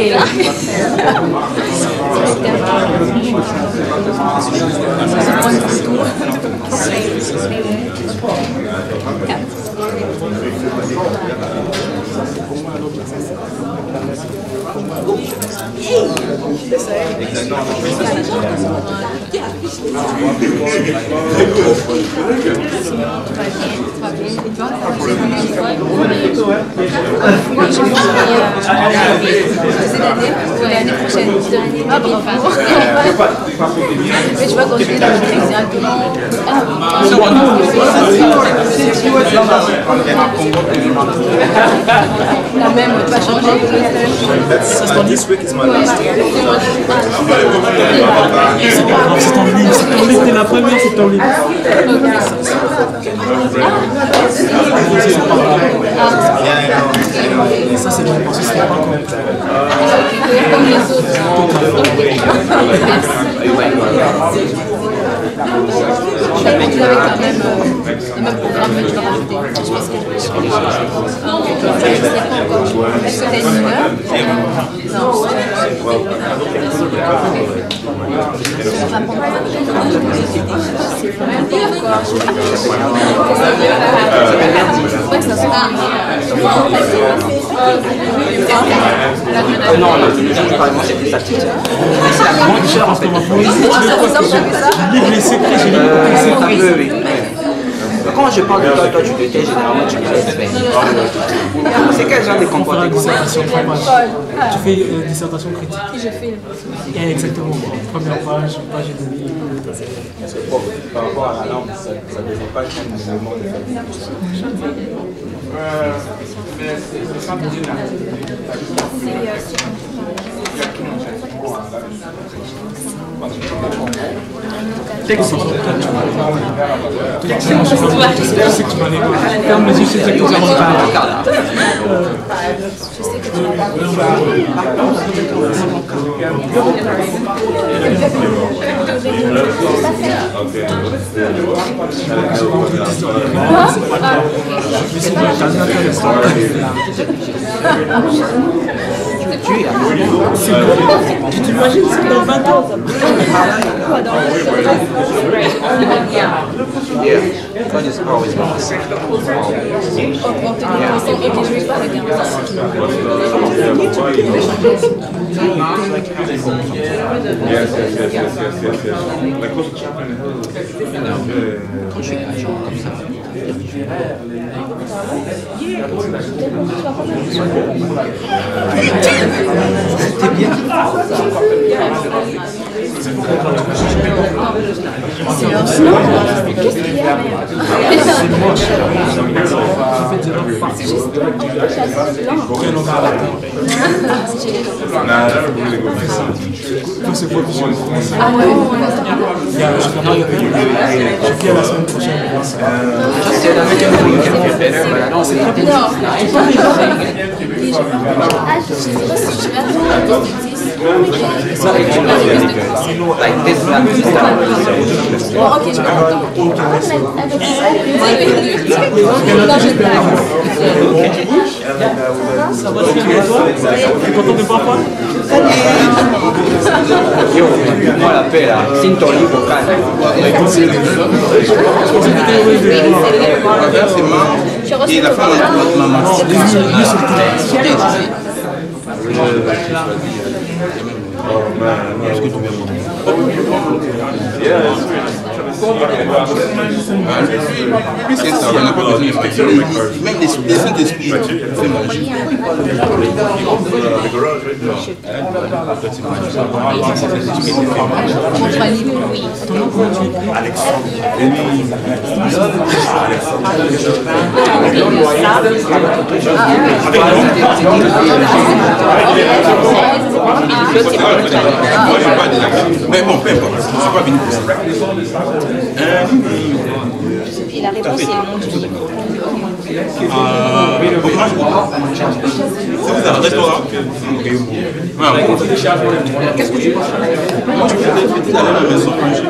Speaker 8: L'année prochaine, ah bon, mais tu vas continuer la musique directement. La même, pas changer.
Speaker 6: This week is my last year.
Speaker 3: C'est en ligne, c'était la première, c'est en ligne. Ça c'est bien, parce que c'était pas comme les autres. Tu avais quand même le même programme que tu vas rajouter. Je pense que je sais pas encore. Est-ce que tu as une heure? Non. Ça va prendre c'est vraiment bien quoi. Ouais, ça sera.
Speaker 23: Non, carrément c'était statique. C'est la grande chère en fait.
Speaker 3: Les secrets, j'ai
Speaker 23: oui. Quand je parle de toi, toi tu te tais, généralement tu me laisses faire. C'est quel genre de comportement?
Speaker 3: Tu fais une dissertation critique.
Speaker 8: Je fais.
Speaker 3: Exactement. Première page, page et demie.
Speaker 10: Par rapport à la langue, ça ne devrait pas être un élément de
Speaker 3: Texte. Ferme les yeux, c'est exactement ça. Tu t'imagines, c'est dans 20 ans.
Speaker 23: Yeah, God is always with us. Quand je suis agent comme ça, c'était bien.
Speaker 8: Qu'est-ce qu'il y a?
Speaker 3: Ah ouais. Je viens la semaine prochaine. Non, c'est très bien.
Speaker 23: Like this one.
Speaker 8: Ok, je
Speaker 3: Ça va, c'est bien toi? Tu es content de papa?
Speaker 23: Yo, moi la paix là, signe ton livre au calme.
Speaker 6: Et la femme de votre maman. Est-ce que tu viens même les Saint-Esprit fait manger. Mais bon, peu importe, je ne suis pas venu pour ça.
Speaker 8: Et la réponse, c'est le nom du livre.
Speaker 6: Moi, je crois. C'est vous, un restaurant? Qu'est-ce que tu penses? Moi, je voulais fêter d'aller à la maison manger.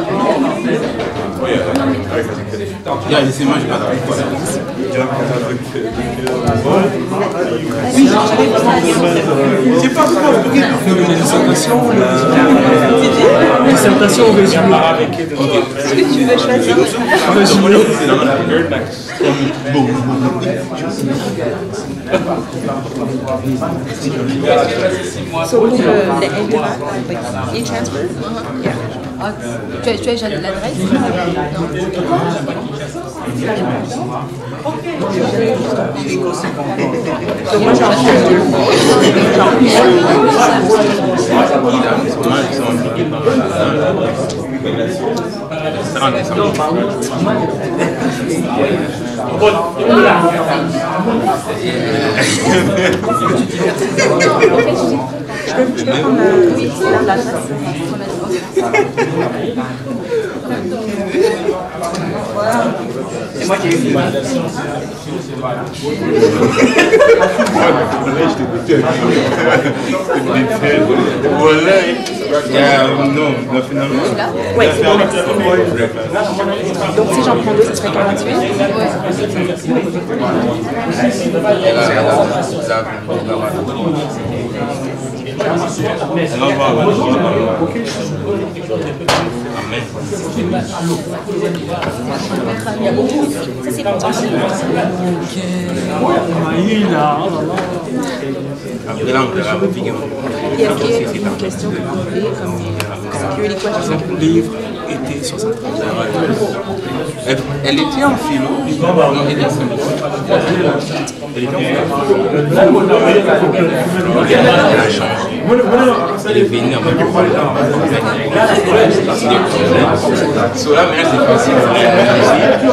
Speaker 6: Il y a laissé manger pas
Speaker 22: c'est pas grave, dissertation au résumé.
Speaker 8: Est-ce que tu veux choisir? So pour the e-transfer? Tu as déjà l'adresse? Donc moi j'ai je peux prendre la chasse. C'est moi qui ai vu.
Speaker 6: Non, finalement.
Speaker 8: Oui, c'est bon. Donc si j'en prends deux, ce serait 48. Il y a beaucoup. Ça, c'est longtemps.
Speaker 23: Après là, on verra une question que vous voulez, comme security question. Le livre était 73 heures.
Speaker 6: Elle était en philo. Non, elle était en philo. Elle était en philo. Elle a changé. Elle est venue en même temps. So là, maintenant, c'est facile.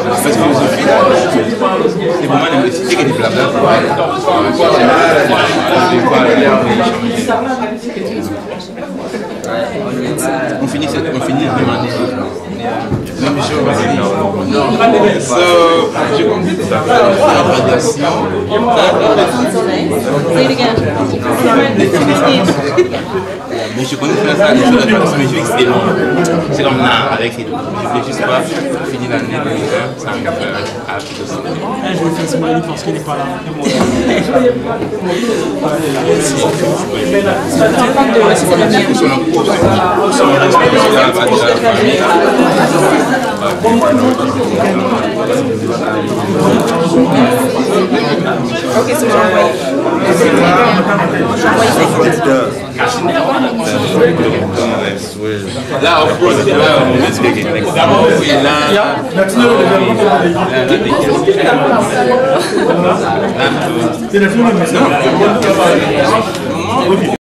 Speaker 6: Parce que philosophie, là, c'est vraiment l'université qui est blabla. On finit la même année. Même jour. So, je complète la radiation. Mais je connais faire ça, les choses de mais je vais que c'est long. C'est comme là, avec les deux. Je voulais juste pas finir l'année 2020 sans faire à la philosophie.
Speaker 22: Je vais faire ce mari parce qu'il n'est pas là.
Speaker 23: Ok, c'est bon.
Speaker 6: Là, of course, là, on est speaking. Oui, là,